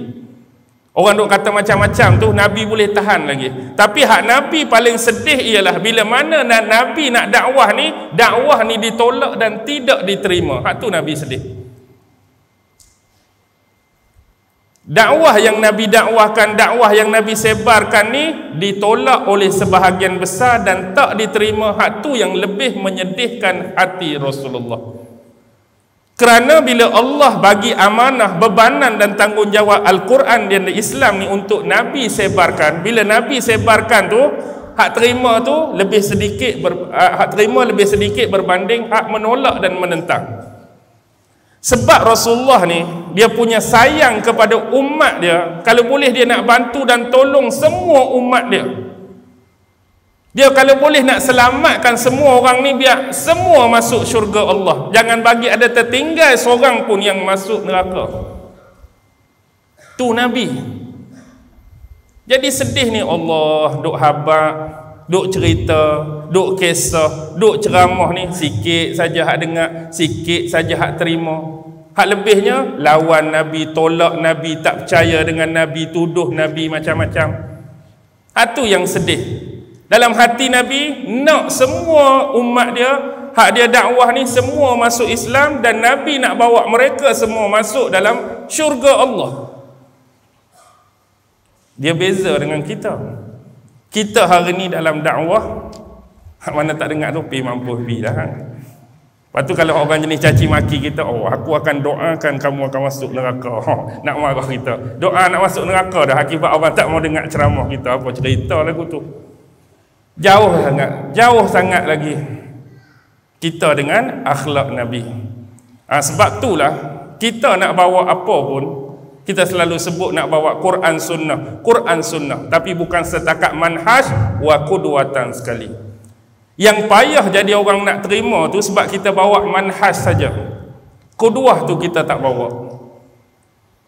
Orang duk kata macam-macam tu, Nabi boleh tahan lagi. Tapi hak Nabi paling sedih ialah bila mana Nabi nak dakwah ni ditolak dan tidak diterima. Hak tu Nabi sedih. Dakwah yang Nabi dakwahkan, dakwah yang Nabi sebarkan ni ditolak oleh sebahagian besar dan tak diterima. Hak tu yang lebih menyedihkan hati Rasulullah. Kerana bila Allah bagi amanah, bebanan dan tanggungjawab Al-Quran dan Islam ni untuk Nabi sebarkan, bila Nabi sebarkan tu, hak terima tu lebih sedikit hak terima lebih sedikit berbanding hak menolak dan menentang. Sebab Rasulullah ni dia punya sayang kepada umat dia. Kalau boleh dia nak bantu dan tolong semua umat dia. Dia kalau boleh nak selamatkan semua orang ni, biar semua masuk syurga Allah. Jangan bagi ada tertinggal seorang pun yang masuk neraka. Tu Nabi. Jadi sedih ni Allah duk habaq, duk cerita, duk kisah, duk ceramah ni sikit saja hak dengar, sikit saja hak terima. Hak lebihnya lawan Nabi, tolak Nabi, tak percaya dengan Nabi, tuduh Nabi macam-macam. Itu yang sedih. Dalam hati Nabi nak semua umat dia, hak dia dakwah ni semua masuk Islam, dan Nabi nak bawa mereka semua masuk dalam syurga Allah. Dia beza dengan kita. Kita hari ni dalam dakwah, hak mana tak dengar tu pergi mampu pergi dah. Lepas tu kalau orang jenis caci maki kita, oh aku akan doakan kamu akan masuk neraka. Nak marah kita. Doa nak masuk neraka dah akibat orang tak mau dengar ceramah kita. Apa cerita lagu tu? Jauh sangat lagi kita dengan akhlak Nabi. Sebab itulah kita nak bawa apa pun, kita selalu sebut nak bawa Quran Sunnah, tapi bukan setakat manhaj wa qudwatan sekali. Yang payah jadi orang nak terima tu sebab kita bawa manhaj saja, qudwah tu kita tak bawa.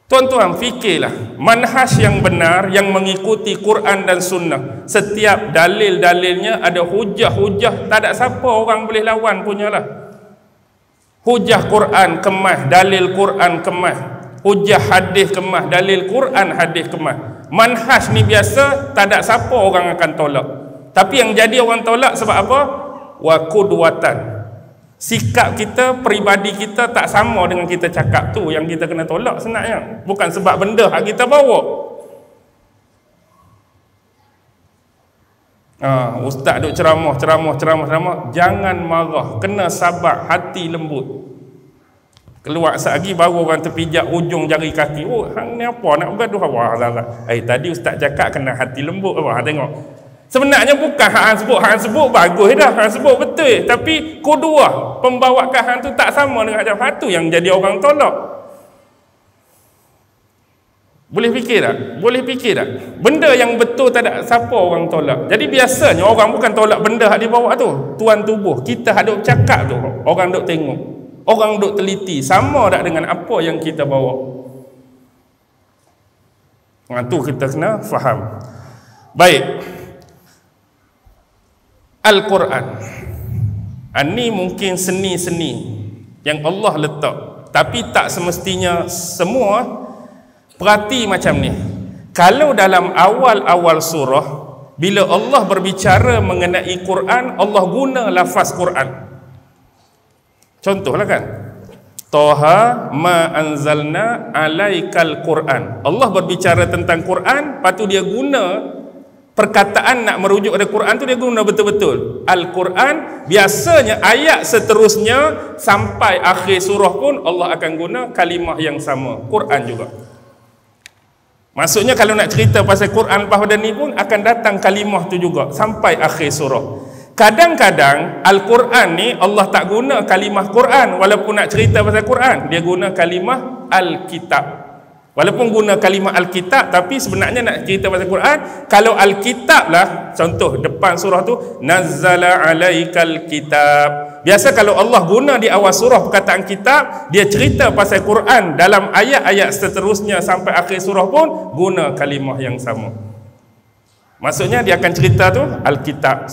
Tuan-tuan fikirlah, manhaj yang benar yang mengikuti Quran dan Sunnah, setiap dalil-dalilnya ada hujah-hujah, tak ada siapa orang boleh lawan punyalah. Hujah Quran kemas, dalil Quran kemas, hujah hadis kemas, dalil Quran hadis kemas. Manhaj ni biasa, tak ada siapa orang akan tolak. Tapi yang jadi orang tolak sebab apa? Wa qudwatan. Sikap kita, peribadi kita tak sama dengan kita cakap tu yang kita kena tolak sebenarnya. Bukan sebab benda yang kita bawa. Ustaz duk ceramah. Jangan marah, kena sabar, hati lembut. Keluar lagi baru orang terpijak ujung jari kaki. Oh, hang ni apa nak bergaduh? Wah, lah. Tadi ustaz cakap kena hati lembut. Wah, tengok. Sebenarnya bukan hang sebut bagus dah, hang sebut betul, tapi kedua pembawakan hang tu tak sama dengan macam tu yang jadi orang tolak. Boleh fikir tak? Benda yang betul tak ada siapa orang tolak. Jadi biasanya orang bukan tolak benda yang dibawa tu, tuan tubuh kita hadap cakap tu, orang duk tengok, orang duk teliti, sama tak dengan apa yang kita bawa. Tu kita kena faham. Baik, Al-Quran ini mungkin seni-seni yang Allah letak, tapi tak semestinya semua. Perhati macam ni, kalau dalam awal-awal surah bila Allah berbicara mengenai Quran, Allah guna lafaz Quran. Contohlah kan, Taha ma anzalna alaikal Quran. Allah berbicara tentang Quran, lepas tu dia guna perkataan nak merujuk pada Quran tu, dia guna betul-betul Al-Quran. Biasanya ayat seterusnya sampai akhir surah pun Allah akan guna kalimah yang sama, Quran juga. Maksudnya kalau nak cerita pasal Quran pada ni pun akan datang kalimah tu juga sampai akhir surah. Kadang-kadang Al-Quran ni Allah tak guna kalimah Quran, walaupun nak cerita pasal Quran dia guna kalimah Al-Kitab. Walaupun guna kalimah Al-Kitab, tapi sebenarnya nak cerita pasal Quran. Kalau Al-Kitab lah, contoh depan surah tu, Nazzala alaikal kitab. Biasa kalau Allah guna di awal surah perkataan kitab, dia cerita pasal Quran dalam ayat-ayat seterusnya sampai akhir surah pun guna kalimah yang sama. Maksudnya dia akan cerita tu Al-Kitab,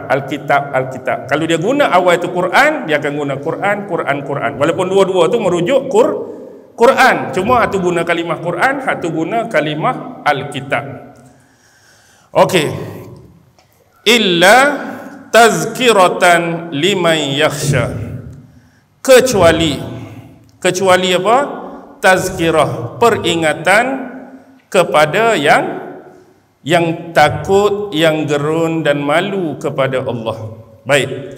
Alkitab. Kalau dia guna awal itu Quran, dia akan guna Quran. Walaupun dua-dua tu merujuk Quran, cuma satu guna kalimah Quran, satu guna kalimah Alkitab. Okey. Illa tazkiratan liman yakhsha. Kecuali apa? Tazkirah, peringatan kepada yang takut, yang gerun dan malu kepada Allah. Baik.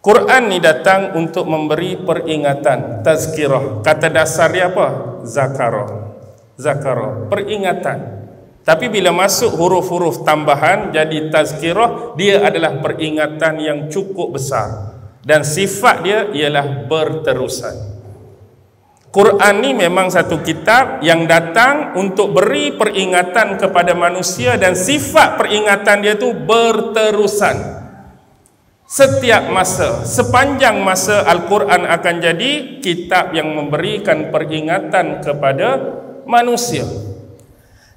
Quran ni datang untuk memberi peringatan, tazkirah. Kata dasar dia apa? Zakarah, peringatan. Tapi bila masuk huruf-huruf tambahan jadi tazkirah, dia adalah peringatan yang cukup besar dan sifat dia ialah berterusan. Quran ni memang satu kitab yang datang untuk beri peringatan kepada manusia, dan sifat peringatan dia tu berterusan. Setiap masa, sepanjang masa Al-Quran akan jadi kitab yang memberikan peringatan kepada manusia.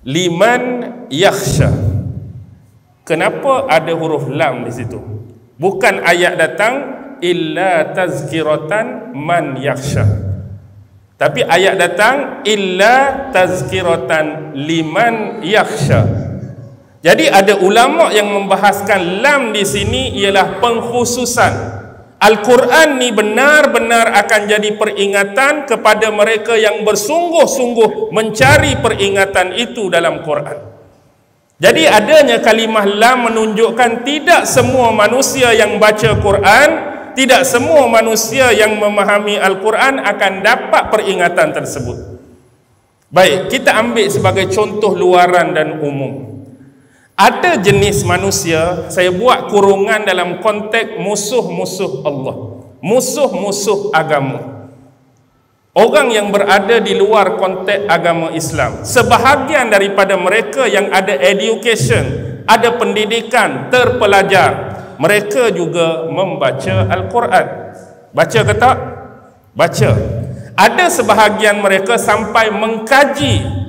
Liman yakhsha. Kenapa ada huruf lam di situ? Bukan ayat datang illa tazkiratan man yakhsha. Tapi ayat datang illa tazkiratan liman yakhsha. Jadi ada ulama yang membahaskan lam di sini ialah pengkhususan. Al-Quran ni benar-benar akan jadi peringatan kepada mereka yang bersungguh-sungguh mencari peringatan itu dalam Quran. Jadi adanya kalimah lam menunjukkan tidak semua manusia yang baca Quran, tidak semua manusia yang memahami Al-Quran akan dapat peringatan tersebut. Baik, kita ambil sebagai contoh luaran dan umum. Ada jenis manusia, saya buat kurungan dalam konteks musuh-musuh Allah, musuh-musuh agama, orang yang berada di luar konteks agama Islam. Sebahagian daripada mereka yang ada education, ada pendidikan, terpelajar, mereka juga membaca Al-Quran. Baca ke tak? Baca. Ada sebahagian mereka sampai mengkaji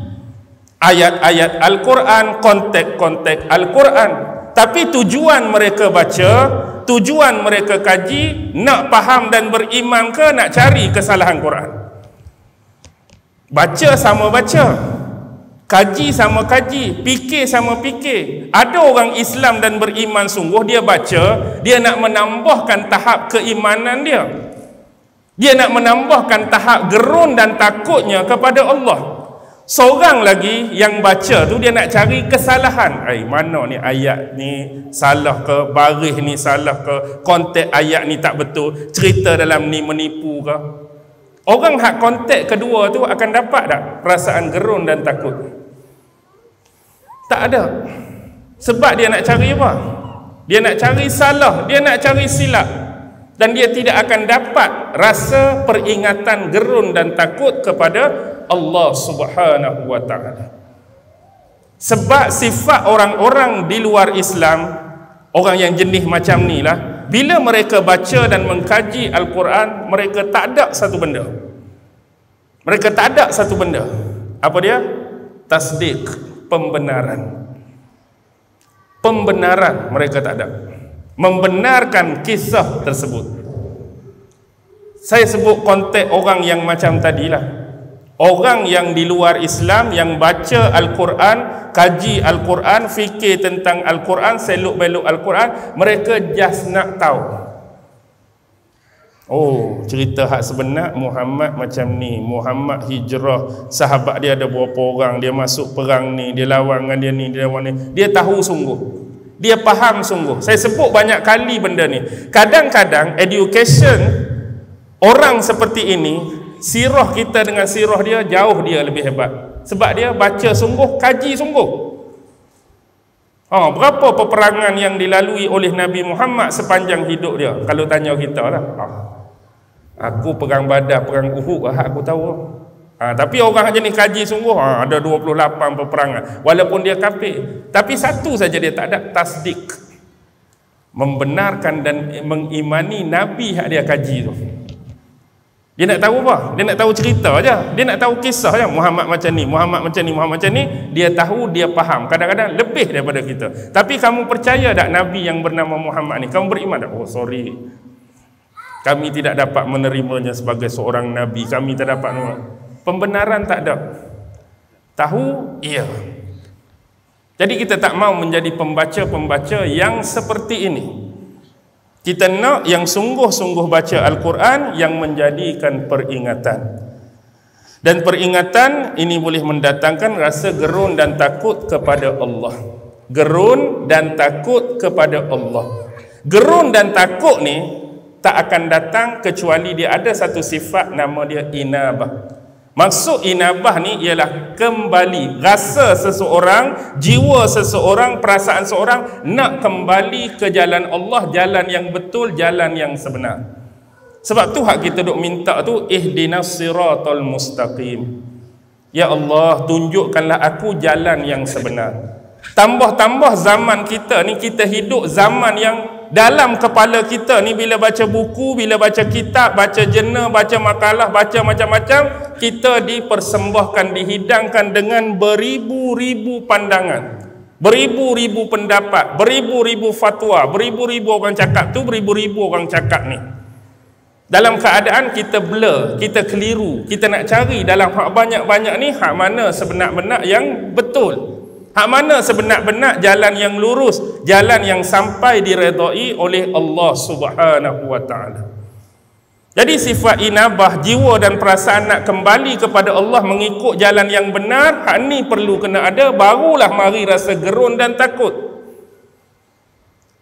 ayat-ayat Al-Quran, konteks-konteks Al-Quran. Tapi tujuan mereka baca, tujuan mereka kaji, nak faham dan beriman ke nak cari kesalahan Quran? Baca sama baca, kaji sama kaji, fikir sama fikir. Ada orang Islam dan beriman sungguh, dia baca, dia nak menambahkan tahap keimanan dia. Dia nak menambahkan tahap gerun dan takutnya kepada Allah. Seorang lagi yang baca tu dia nak cari kesalahan. Mana ni ayat ni salah ke, baris ni salah ke, konteks ayat ni tak betul, cerita dalam ni menipu ke. Orang hak konteks kedua tu akan dapat tak perasaan gerun dan takut? Tak ada. Sebab dia nak cari apa? Dia nak cari salah, dia nak cari silap. Dan dia tidak akan dapat rasa peringatan gerun dan takut kepada Allah Subhanahu wa ta'ala. Sebab sifat orang-orang di luar Islam, orang yang jenis macam ni lah, bila mereka baca dan mengkaji Al-Quran, mereka tak ada satu benda. Mereka tak ada satu benda. Apa dia? Tasdik, pembenaran. Pembenaran mereka tak ada. Membenarkan kisah tersebut. Saya sebut konteks orang yang macam tadilah. Orang yang di luar Islam, yang baca Al-Quran, kaji Al-Quran, fikir tentang Al-Quran, seluk-beluk Al-Quran, mereka just nak tahu. Oh, cerita hak sebenar Muhammad macam ni, Muhammad hijrah, sahabat dia ada berapa orang, dia masuk perang ni, dia lawan dengan dia ni, dia lawan ni. Dia tahu sungguh, dia faham sungguh. Saya sebut banyak kali benda ni. Kadang-kadang education orang seperti ini, sirah kita dengan sirah dia jauh dia lebih hebat. Sebab dia baca sungguh, kaji sungguh. Berapa peperangan yang dilalui oleh Nabi Muhammad sepanjang hidup dia? Kalau tanya kita lah, aku perang Badar, perang Uhud, aku tahu. Tapi orang jenis kaji sungguh, ada 28 peperangan, walaupun dia kafir. Tapi satu saja dia tak ada, tasdik, membenarkan dan mengimani Nabi yang dia kaji tu. Dia nak tahu apa? Dia nak tahu cerita aja. Dia nak tahu kisah aja. Muhammad macam ni, Muhammad macam ni, Muhammad macam ni. Dia tahu, dia faham. Kadang-kadang lebih daripada kita. Tapi kamu percaya tak Nabi yang bernama Muhammad ni? Kamu beriman tak? Oh sorry, kami tidak dapat menerimanya sebagai seorang Nabi. Kami tak dapat. Pembenaran tak ada. Tahu? Iya. Jadi kita tak mau menjadi pembaca-pembaca yang seperti ini. Kita nak yang sungguh-sungguh baca Al-Quran yang menjadikan peringatan. Dan peringatan ini boleh mendatangkan rasa gerun dan takut kepada Allah. Gerun dan takut kepada Allah. Gerun dan takut ni tak akan datang kecuali dia ada satu sifat, nama dia inabah. Maksud inabah ni ialah kembali. Rasa seseorang, jiwa seseorang, perasaan seseorang nak kembali ke jalan Allah, jalan yang betul, jalan yang sebenar. Sebab tu hak kita duk minta tu, ihdinas siratal mustaqim. Ya Allah, tunjukkanlah aku jalan yang sebenar. Tambah-tambah zaman kita ni, kita hidup zaman yang dalam kepala kita ni, bila baca buku, bila baca kitab, baca jurnal, baca makalah, baca macam-macam, kita dipersembahkan, dihidangkan dengan beribu-ribu pandangan, beribu-ribu pendapat, beribu-ribu fatwa, beribu-ribu orang cakap tu, beribu-ribu orang cakap ni. Dalam keadaan kita blur, kita keliru, kita nak cari dalam hak banyak-banyak ni, hak mana sebenar-benar yang betul, hak mana sebenar-benar jalan yang lurus, jalan yang sampai diredai oleh Allah Subhanahu wa ta'ala. Jadi sifat inabah, jiwa dan perasaan nak kembali kepada Allah, mengikut jalan yang benar, hak ni perlu kena ada, barulah mari rasa gerun dan takut.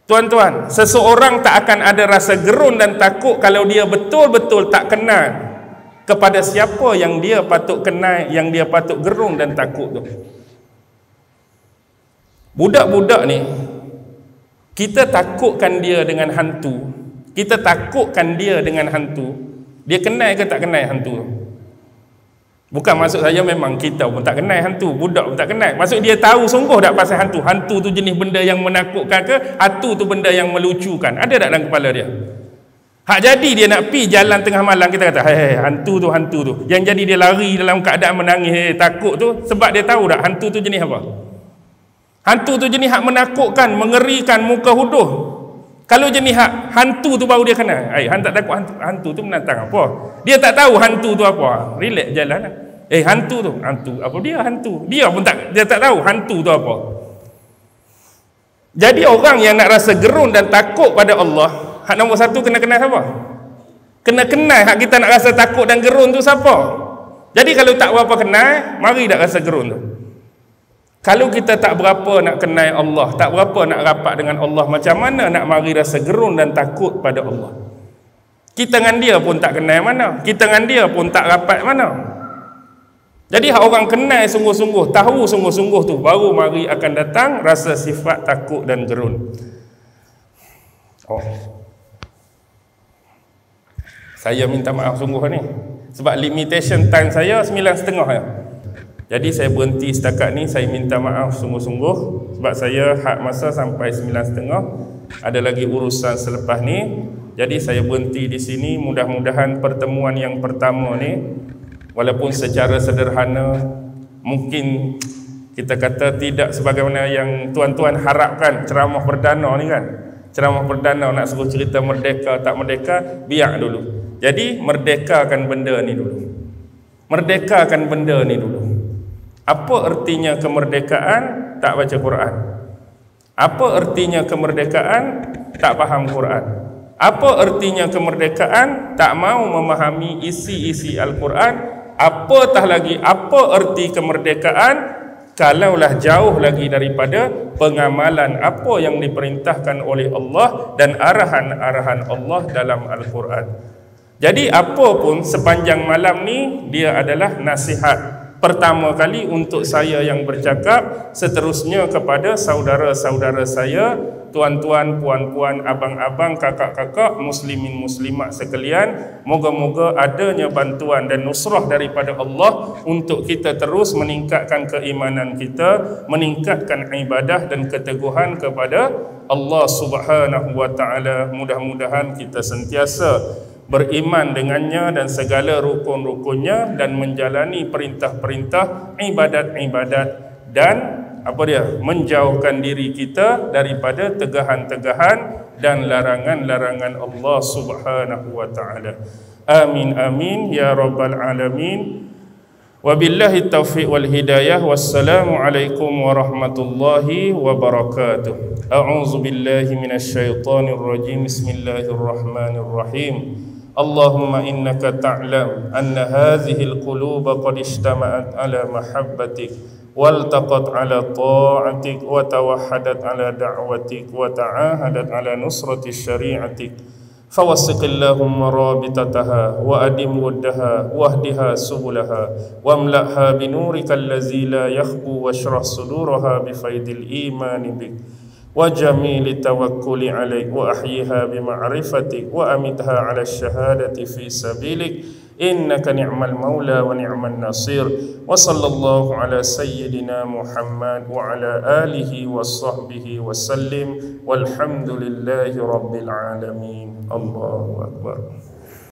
Tuan-tuan, seseorang tak akan ada rasa gerun dan takut kalau dia betul-betul tak kenal kepada siapa yang dia patut kenal, yang dia patut gerun dan takut tu. Budak-budak ni, kita takutkan dia dengan hantu, kita takutkan dia dengan hantu, dia kenal ke tak kenal hantu tu? Bukan maksud saya memang kita pun tak kenal hantu, budak pun tak kenal. Maksud dia tahu sungguh tak pasal hantu. Hantu tu jenis benda yang menakutkan ke? Hantu tu benda yang melucukan? Ada tak dalam kepala dia? Hak jadi dia nak pi jalan tengah malam, kita kata, hei, hantu tu. Yang jadi dia lari dalam keadaan menangis, takut tu, sebab dia tahu tak hantu tu jenis apa? Hantu tu jenis hak menakutkan, mengerikan, muka huduh. Kalau jenis hak hantu tu baru dia kenal. Han tak takut hantu tu menantang apa? Dia tak tahu hantu tu apa. Relax jalan lah. Hantu tu, apa dia hantu? Dia pun dia tak tahu hantu tu apa. Jadi orang yang nak rasa gerun dan takut pada Allah, hak nombor satu kena kenal siapa? Kena kenal hak kita nak rasa takut dan gerun tu siapa? Jadi kalau tak berapa kenal, mari tak rasa gerun tu. Kalau kita tak berapa nak kenal Allah, tak berapa nak rapat dengan Allah, macam mana nak mari rasa gerun dan takut pada Allah? Kita dengan dia pun tak kenal mana, kita dengan dia pun tak rapat mana. Jadi hak orang kenal sungguh-sungguh, tahu sungguh-sungguh tu, baru mari akan datang rasa sifat takut dan gerun. Saya minta maaf sungguh ni, sebab limitation time saya 9.30 ya. Jadi saya berhenti setakat ni. Saya minta maaf sungguh-sungguh, sebab saya hak masa sampai 9.30, ada lagi urusan selepas ni. Jadi saya berhenti di sini. Mudah-mudahan pertemuan yang pertama ni, walaupun secara sederhana, mungkin kita kata tidak sebagaimana yang tuan-tuan harapkan. Ceramah perdana ni kan, ceramah perdana nak suruh cerita merdeka tak merdeka, biar dulu. Jadi merdekakan benda ni dulu, merdekakan benda ni dulu. Apa ertinya kemerdekaan? Tak baca Quran. Apa ertinya kemerdekaan? Tak faham Quran. Apa ertinya kemerdekaan? Tak mau memahami isi-isi Al-Quran. Apatah lagi apa erti kemerdekaan kalaulah jauh lagi daripada pengamalan apa yang diperintahkan oleh Allah dan arahan-arahan Allah dalam Al-Quran. Jadi apa pun sepanjang malam ni, dia adalah nasihat pertama kali untuk saya yang bercakap, seterusnya kepada saudara-saudara saya, tuan-tuan, puan-puan, abang-abang, kakak-kakak, muslimin muslimat sekalian. Moga-moga adanya bantuan dan nusrah daripada Allah untuk kita terus meningkatkan keimanan kita, meningkatkan ibadah dan keteguhan kepada Allah Subhanahu wa ta'ala. Mudah-mudahan kita sentiasa beriman dengannya dan segala rukun-rukunnya, dan menjalani perintah-perintah, ibadat-ibadat, dan menjauhkan diri kita daripada tegahan-tegahan dan larangan-larangan Allah Subhanahu wa ta'ala. Amin amin ya rabbal alamin. Wabillahi taufiq wal hidayah. Wassalamualaikum warahmatullahi wabarakatuh. A'udzu billahi minasyaitonir rajim. Bismillahirrahmanirrahim. Allahumma innaka ta'lam anna hadhihi al-quluba qad ijtama'at ala mahabbatik waltaqat ala ta'atik wa tawahhadat ala da'watik wa ta'ahadat ala nusrati syari'atik. فوثق اللهم رابطتها وأدم ودها واهدها سبلها واملأها بنورك الذي لا يخبو واشرح صدورها بفيض الإيمان بك. وجميل التوكل عليك وأحيها بمعرفتك وأمتها على الشهادة في سبيلك إنك نعم المولى ونعم النصير وصلى الله على سيدنا محمد وعلى آله وصحبه وسلم والحمد لله رب العالمين الله أكبر.